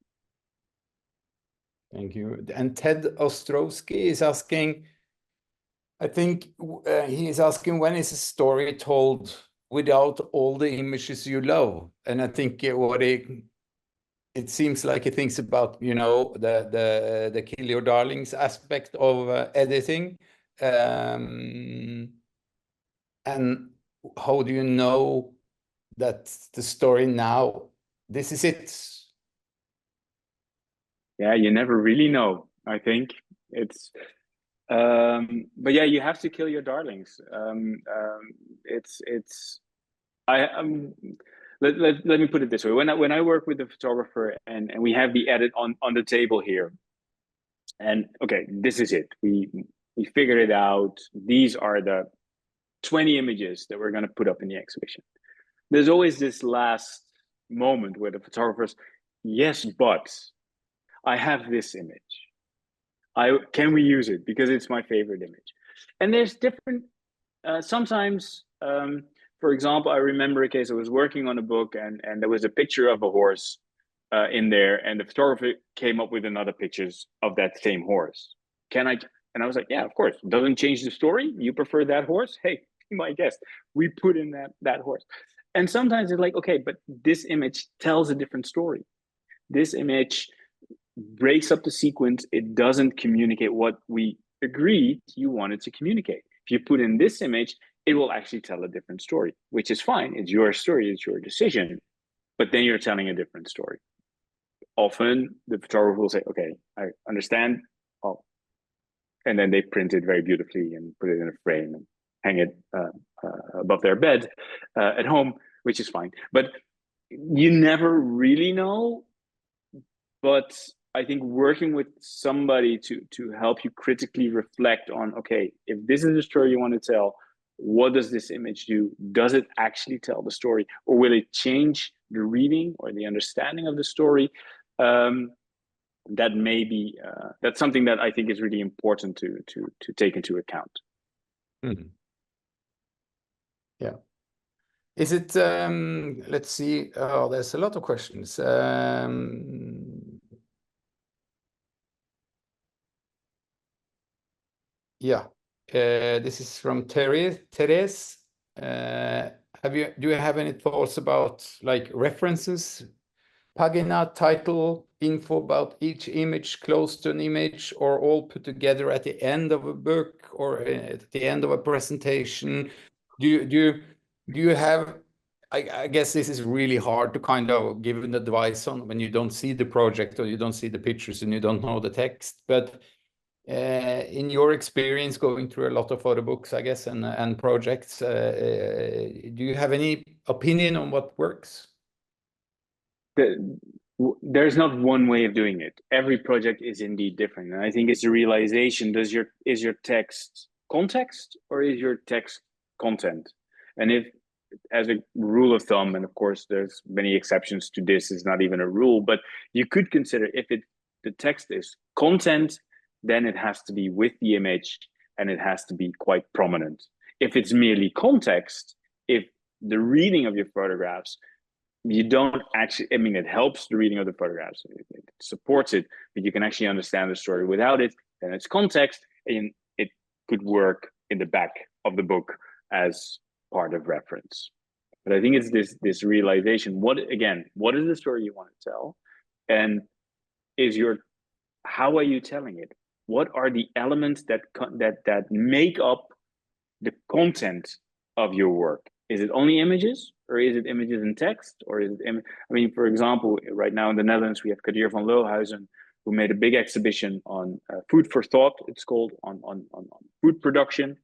Thank you. And Ted Ostrowski is asking, I think he is asking, when is a story told without all the images you love? And I think it seems like he thinks about, the kill your darlings aspect of editing. And how do you know that the story now, this is it? Yeah, you never really know, I think. It's but yeah, you have to kill your darlings. let me put it this way. When I work with the photographer and we have the edit on the table here, and okay, this is it. We figured it out. These are the 20 images that we're going to put up in the exhibition. There's always this last moment where the photographer's, yes, but I have this image. Can we use it because it's my favorite image? And there's different. Sometimes, for example, I remember a case. I was working on a book, and there was a picture of a horse in there, and the photographer came up with another pictures of that same horse. Can I? And I was like, yeah, of course. Doesn't change the story. You prefer that horse? Hey, be my guest. We put in that horse. And sometimes it's like, okay, but this image tells a different story. This image breaks up the sequence. It doesn't communicate what we agreed you wanted to communicate. If you put in this image, it will actually tell a different story, which is fine. It's your story, it's your decision, but then you're telling a different story. Often the photographer will say, okay, I understand. Oh. And then they print it very beautifully and put it in a frame and hang it above their bed at home, which is fine. But you never really know. But I think working with somebody to help you critically reflect on, okay, if this is the story you want to tell, what does this image do? Does it actually tell the story, or will it change the reading or the understanding of the story? That may be that's something that I think is really important to take into account. Mm-hmm. Yeah. Is it, let's see, oh, there's a lot of questions. Yeah, this is from Therese. Do you have any thoughts about like references, pagina, title, info about each image close to an image, or all put together at the end of a book or at the end of a presentation? Do you have, I guess this is really hard to kind of give an advice on when you don't see the project or you don't see the pictures and you don't know the text, but in your experience going through a lot of photo books, I guess, and projects, do you have any opinion on what works? There's not one way of doing it. Every project is indeed different, and I think it's a realization. Is your text context or is your text content? And if, as a rule of thumb, and of course there's many exceptions to this, is not even a rule, but you could consider if the text is content, then it has to be with the image and it has to be quite prominent. If it's merely context, if the reading of your photographs, you don't actually, I mean, it helps the reading of the photographs, it supports it, but you can actually understand the story without it, then it's context, and it could work in the back of the book as part of reference. But I think it's this realization, what is the story you want to tell? And how are you telling it? What are the elements that make up the content of your work? Is it only images, or is it images and text, or is it? I mean, for example, right now in the Netherlands, we have Kadir van Lohuizen, who made a big exhibition on food for thought. It's called on food production.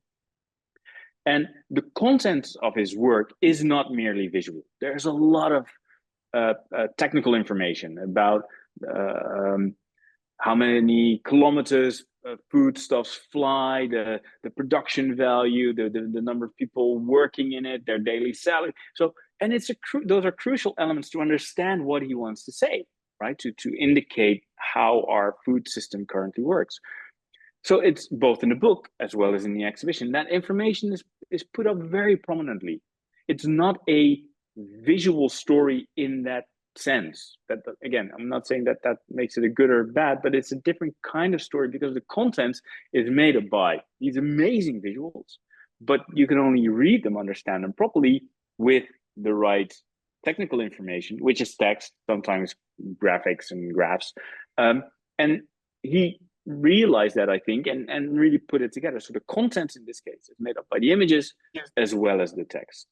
And the content of his work is not merely visual. There's a lot of technical information about how many kilometers foodstuffs fly, the production value, the number of people working in it, their daily salary. So, and those are crucial elements to understand what he wants to say, right? To indicate how our food system currently works. So it's both in the book as well as in the exhibition. That information is put up very prominently. It's not a visual story in that sense. That, again, I'm not saying that makes it a good or bad, but it's a different kind of story because the content is made up by these amazing visuals, but you can only read them, understand them properly with the right technical information, which is text, sometimes graphics and graphs. And he realized that, I think, and really put it together. So the content in this case is made up by the images as well as the text.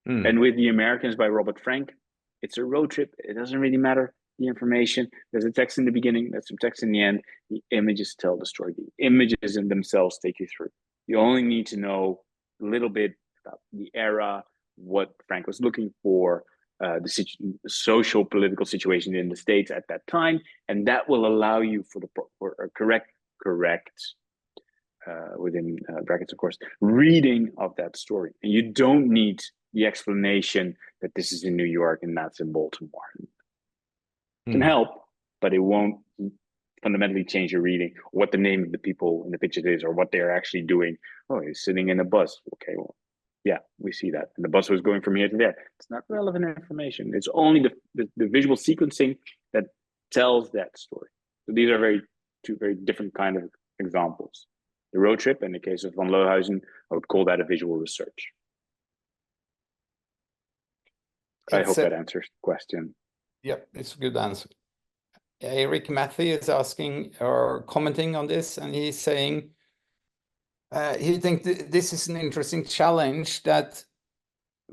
And with The Americans by Robert Frank, it's a road trip. It doesn't really matter the information. There's a text in the beginning, there's some text in the end. The images tell the story. The images in themselves take you through. You only need to know a little bit about the era, what Frank was looking for, the social political situation in the States at that time, and that will allow you for a correct within brackets, of course, reading of that story. And you don't need the explanation that this is in New York and that's in Baltimore. It can help, but it won't fundamentally change your reading, what the name of the people in the picture is, or what they're actually doing. Oh, he's sitting in a bus. Okay, well, yeah, we see that. And the bus was going from here to there. It's not relevant information. It's only the visual sequencing that tells that story. So these are two very different kind of examples. The road trip, in the case of Van Lohuizen, I would call that a visual research. I hope that answers the question. Yeah, it's a good answer. Eric Matthew is asking or commenting on this, and he's saying he thinks this is an interesting challenge, that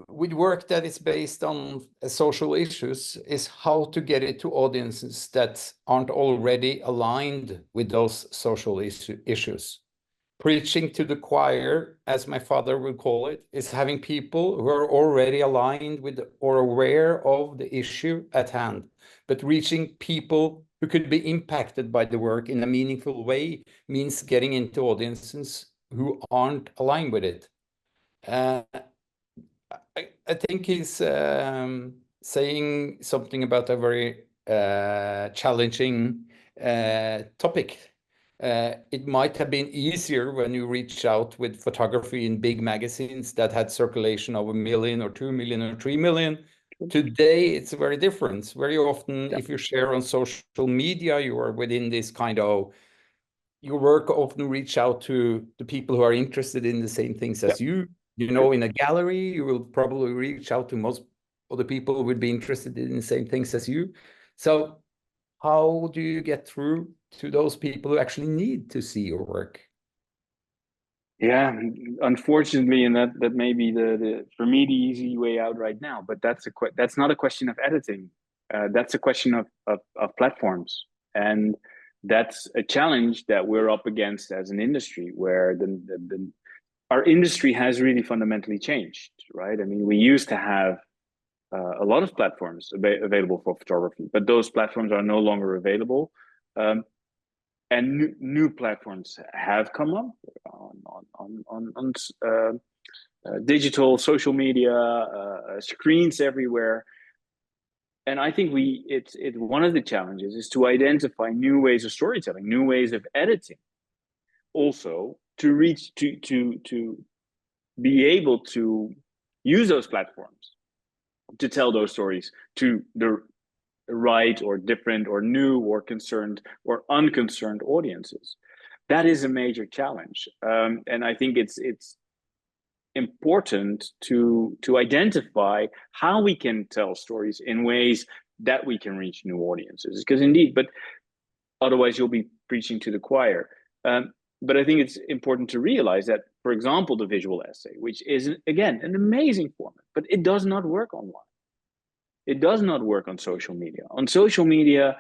with work that is based on social issues is how to get it to audiences that aren't already aligned with those social issues. Preaching to the choir, as my father would call it, is having people who are already aligned with or aware of the issue at hand. But reaching people who could be impacted by the work in a meaningful way means getting into audiences who aren't aligned with it. I think he's saying something about a very challenging topic. It might have been easier when you reach out with photography in big magazines that had circulation of 1 million or 2 million or 3 million. Today, it's very different. Very often, if you share on social media, you are within this kind of, your work often reach out to the people who are interested in the same things as you. You know, in a gallery, you will probably reach out to most of the people who would be interested in the same things as you. So how do you get through to those people who actually need to see your work? Yeah, unfortunately, and that may be the for me the easy way out right now. But that's not a question of editing. That's a question of platforms, and that's a challenge that we're up against as an industry, where our industry has really fundamentally changed. Right? I mean, we used to have a lot of platforms available for photography, but those platforms are no longer available. And new platforms have come up on digital, social media, screens everywhere. And I think it's one of the challenges is to identify new ways of storytelling, new ways of editing, also to reach to be able to use those platforms to tell those stories to the right or different or new or concerned or unconcerned audiences. That is a major challenge, and I think it's important to identify how we can tell stories in ways that we can reach new audiences. Because indeed, but otherwise you'll be preaching to the choir. But I think it's important to realize that, for example, the visual essay, which is again an amazing format, but it does not work online. It does not work on social media. On social media,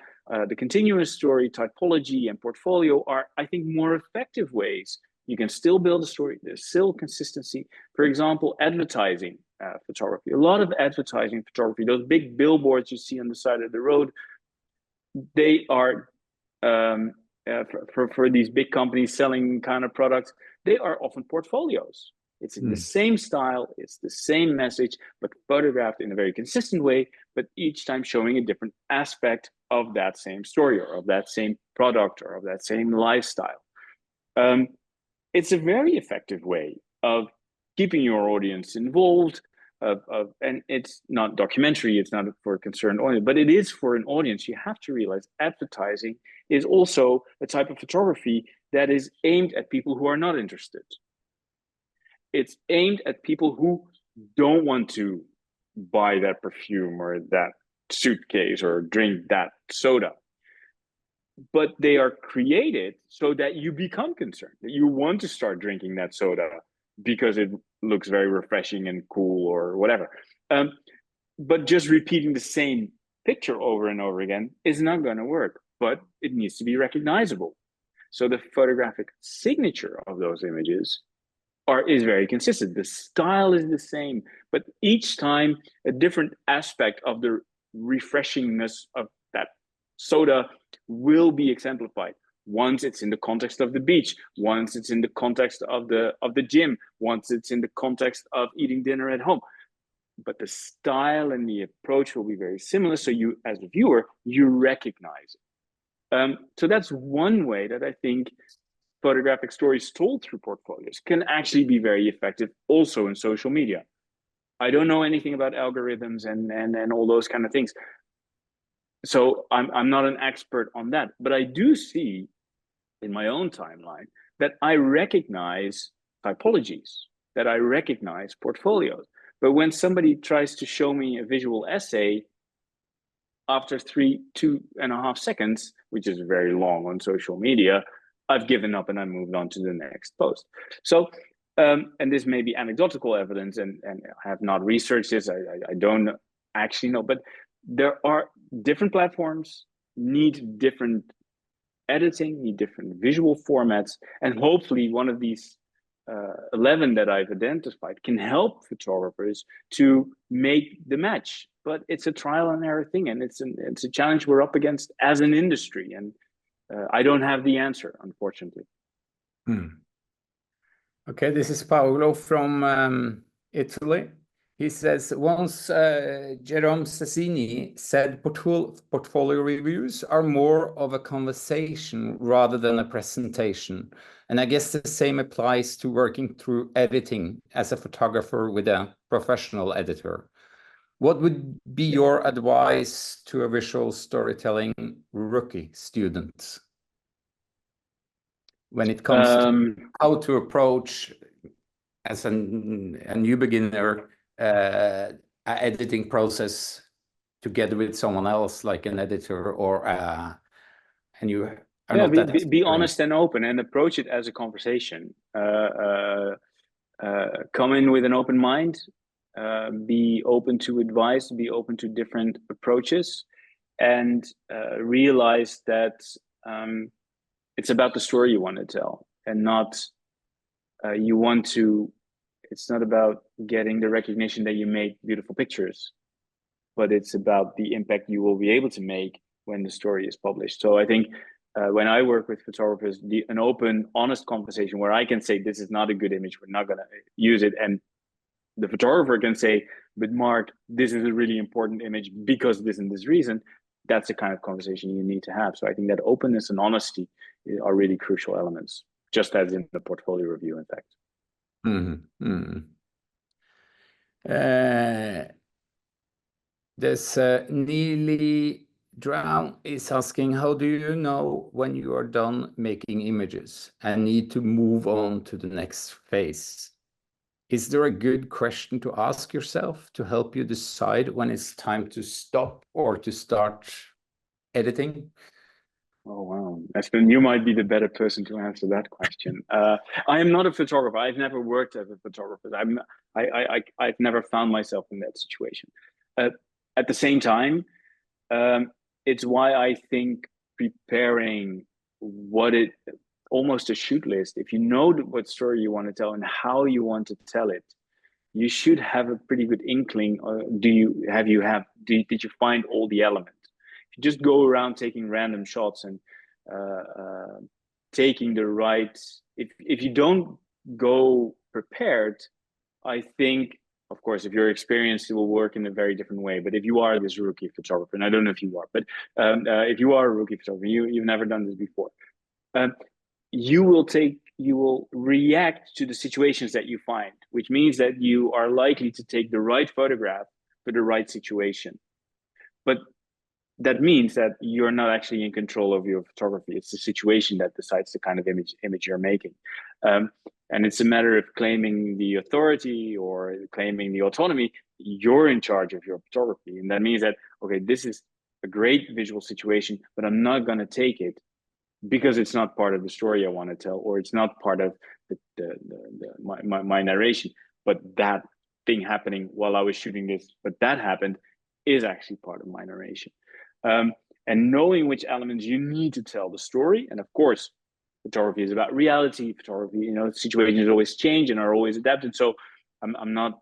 the continuous story, typology, and portfolio are, I think, more effective ways. You can still build a story. There's still consistency. For example, advertising photography. A lot of advertising photography, those big billboards you see on the side of the road, they are, for these big companies selling kind of products, they are often portfolios. It's in the same style, it's the same message, but photographed in a very consistent way, but each time showing a different aspect of that same story or of that same product or of that same lifestyle. It's a very effective way of keeping your audience involved, and it's not documentary, it's not for a concerned audience, but it is for an audience. You have to realize advertising is also a type of photography that is aimed at people who are not interested. It's aimed at people who don't want to buy that perfume or that suitcase or drink that soda. But they are created so that you become concerned, that you want to start drinking that soda because it looks very refreshing and cool or whatever. But just repeating the same picture over and over again is not going to work, but it needs to be recognizable. So the photographic signature of those images is very consistent. The style is the same, but each time a different aspect of the refreshingness of that soda will be exemplified. Once it's in the context of the beach, once it's in the context of the gym, once it's in the context of eating dinner at home. But the style and the approach will be very similar. So you, as a viewer, you recognize it. So that's one way that I think photographic stories told through portfolios can actually be very effective also in social media. I don't know anything about algorithms and all those kind of things. So I'm not an expert on that, but I do see in my own timeline that I recognize typologies, that I recognize portfolios. But when somebody tries to show me a visual essay, after 2.5 seconds, which is very long on social media, I've given up and I moved on to the next post. So, and this may be anecdotal evidence, and I have not researched this. I don't actually know, but there are different platforms, need different editing, need different visual formats, and hopefully one of these 11 that I've identified can help photographers to make the match. But it's a trial and error thing, and it's a challenge we're up against as an industry, and I don't have the answer, unfortunately. Okay, this is Paolo from Italy. He says, once Jerome Sassini said portfolio reviews are more of a conversation rather than a presentation. And I guess the same applies to working through editing as a photographer with a professional editor. What would be your advice to a visual storytelling rookie student when it comes to how to approach, as a new beginner, editing process together with someone else, like an editor, or and you are not that be honest and open and approach it as a conversation. Come in with an open mind, be open to advice, be open to different approaches, and realize that it's about the story you want to tell, and not it's not about getting the recognition that you made beautiful pictures, but it's about the impact you will be able to make when the story is published. So I think when I work with photographers, an open, honest conversation where I can say, this is not a good image, we're not going to use it. And the photographer can say, but Mark, this is a really important image because of this and this reason. That's the kind of conversation you need to have. So I think that openness and honesty are really crucial elements, just as in the portfolio review, in fact. There's Neely Drown is asking, how do you know when you are done making images and need to move on to the next phase? Is there a good question to ask yourself to help you decide when it's time to stop or to start editing? Oh, wow. Espen, you might be the better person to answer that question. I am not a photographer. I've never worked as a photographer. I've never found myself in that situation. At the same time, it's why I think preparing almost a shoot list, if you know what story you want to tell and how you want to tell it, you should have a pretty good inkling. Did you find all the elements? If you just go around taking random shots and taking the right, if you don't go prepared, I think, of course, if you're experienced, it will work in a very different way. But if you are this rookie photographer, and I don't know if you are, but if you are a rookie photographer, you've never done this before, you will react to the situations that you find, which means that you are likely to take the right photograph for the right situation. But that means that you're not actually in control of your photography. It's the situation that decides the kind of image you're making. And it's a matter of claiming the authority or claiming the autonomy. You're in charge of your photography. And that means that, okay, this is a great visual situation, but I'm not going to take it because it's not part of the story I want to tell, or it's not part of my narration. But that thing happening while I was shooting this, but that happened, is actually part of my narration. And knowing which elements you need to tell the story. And of course, photography is about reality. Photography, you know, situations always change and are always adapted. So I'm not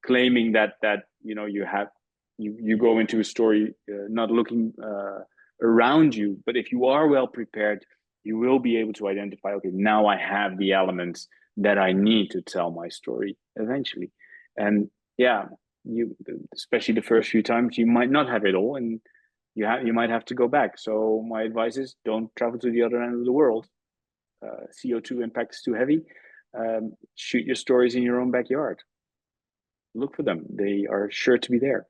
claiming that you know you go into a story not looking around you, but if you are well prepared, you will be able to identify, okay, now I have the elements that I need to tell my story eventually. And yeah, you, especially the first few times, you might not have it all, and you might have to go back. So my advice is, don't travel to the other end of the world. CO2 impact is too heavy. Shoot your stories in your own backyard. Look for them. They are sure to be there.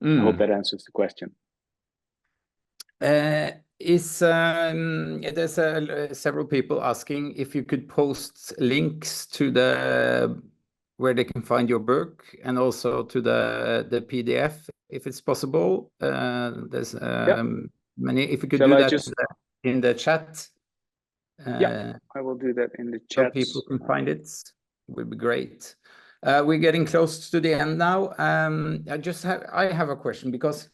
I hope that answers the question. There's several people asking if you could post links to the where they can find your book, and also to the PDF if it's possible. There's many. If you could do that in the chat. Yeah, I will do that in the so chat. people can find it. Would be great. We're getting close to the end now. I have a question, because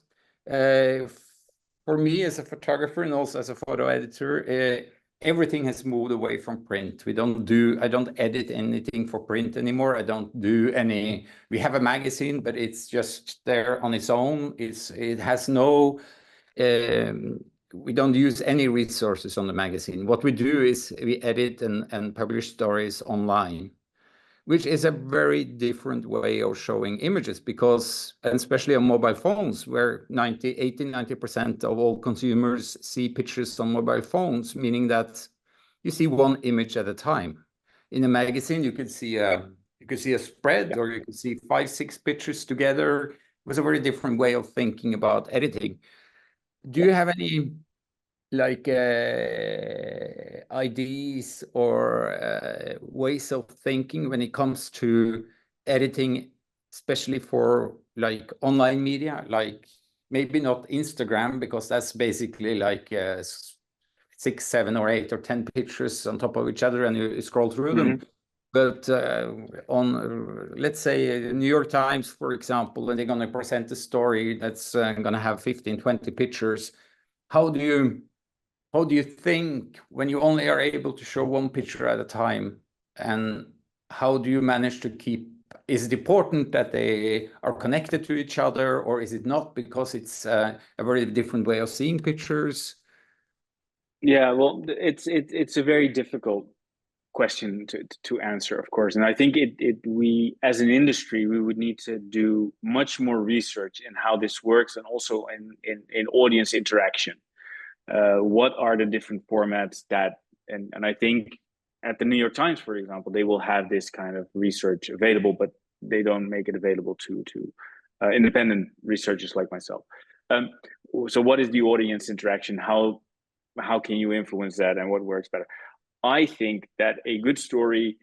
for me as a photographer and also as a photo editor, everything has moved away from print. I don't edit anything for print anymore. I don't do any. We have a magazine, but it's just there on its own. It has no. We don't use any resources on the magazine. What we do is we edit and publish stories online, which is a very different way of showing images, because, and especially on mobile phones, where 90% of all consumers see pictures on mobile phones, meaning that you see one image at a time. In a magazine, you could see a spread, or you could see 5-6 pictures together. It was a very different way of thinking about editing. Do you have any ideas or ways of thinking when it comes to editing, especially for like online media, like maybe not Instagram, because that's basically like 6, 7, or 8 or 10 pictures on top of each other and you scroll through them. But on, let's say, New York Times, for example, and they're going to present a story that's going to have 15, 20 pictures. How do you think when you only are able to show one picture at a time, and how do you manage to keep? Is it important that they are connected to each other, or is it not, because it's a very different way of seeing pictures? Yeah, well, it's a very difficult question to answer, of course, and I think we as an industry, we would need to do much more research in how this works, and also in audience interaction. What are the different formats that, and I think at the New York Times, for example, they will have this kind of research available, but they don't make it available to independent researchers like myself. So what is the audience interaction? How can you influence that, and what works better? I think that a good story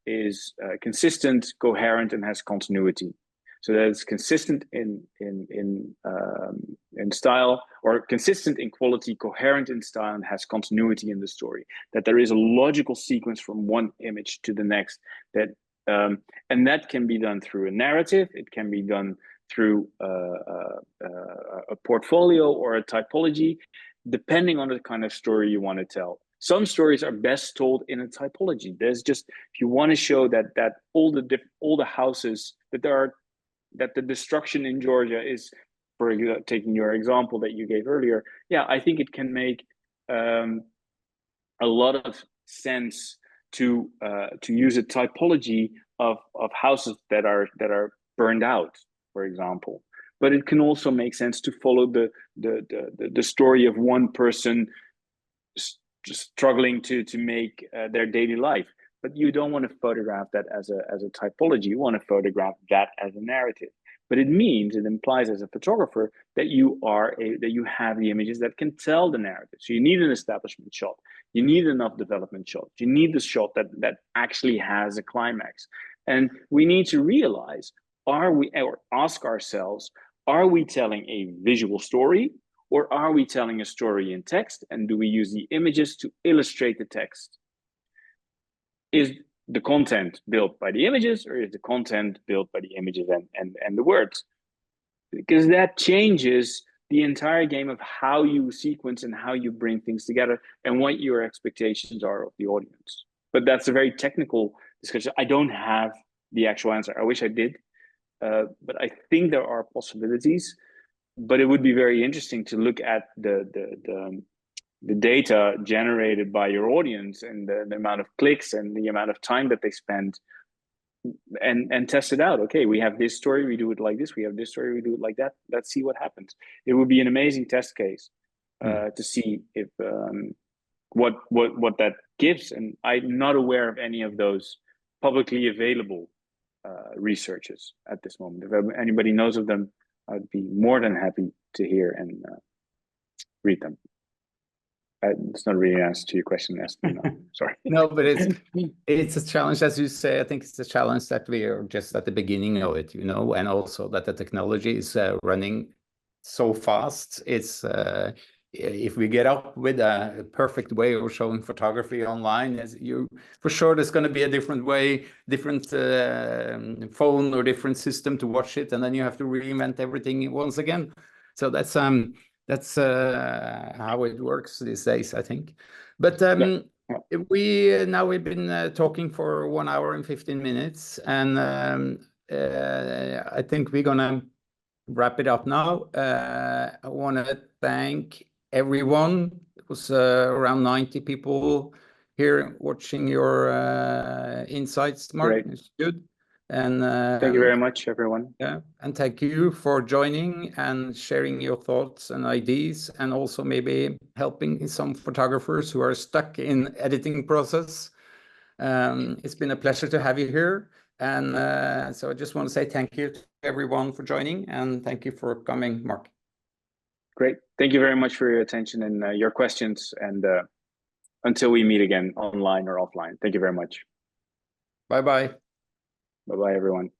is consistent, coherent, and has continuity. So that it's consistent in style, or consistent in quality, coherent in style, and has continuity in the story. That there is a logical sequence from one image to the next. That and that can be done through a narrative. It can be done through a portfolio or a typology, depending on the kind of story you want to tell. Some stories are best told in a typology. There's just, if you want to show that all the houses that the destruction in Georgia is, for taking your example that you gave earlier, yeah, I think it can make a lot of sense to use a typology of houses that are burned out, for example. But it can also make sense to follow the story of one person struggling to make their daily life. But you don't want to photograph that as a typology. You want to photograph that as a narrative. But it implies as a photographer that you have the images that can tell the narrative. So you need an establishment shot. You need enough development shots. You need the shot that actually has a climax. And we need to realize, or ask ourselves, are we telling a visual story, or are we telling a story in text? And do we use the images to illustrate the text? Is the content built by the images, or is the content built by the images and the words? Because that changes the entire game of how you sequence and how you bring things together and what your expectations are of the audience. But that's a very technical discussion. I don't have the actual answer. I wish I did, but I think there are possibilities. But it would be very interesting to look at the data generated by your audience and the amount of clicks and the amount of time that they spend, and test it out. Okay, we have this story, we do it like this. We have this story, we do it like that. Let's see what happens. It would be an amazing test case to see if what that gives. And I'm not aware of any of those publicly available researches at this moment. If anybody knows of them, I'd be more than happy to hear and read them. It's not really an answer to your question, no. Sorry. No, but it's a challenge, as you say. I think it's a challenge that we are just at the beginning of it, and also that the technology is running so fast. It's if we get up with a perfect way of showing photography online, for sure there's going to be a different way, different phone or different system to watch it, and then you have to reinvent everything once again. So that's how it works these days, I think. But we've been talking for 1 hour and 15 minutes, and I think we're gonna wrap it up now. I want to thank everyone. It was around 90 people here watching your insights, Mark. Great. It's good. And thank you very much, everyone. Yeah, and thank you for joining and sharing your thoughts and ideas, and also maybe helping some photographers who are stuck in editing process. It's been a pleasure to have you here, and so I just want to say thank you to everyone for joining, and thank you for coming, Mark. Great. Thank you very much for your attention and your questions, and until we meet again online or offline. Thank you very much. Bye-bye. Bye-bye, everyone.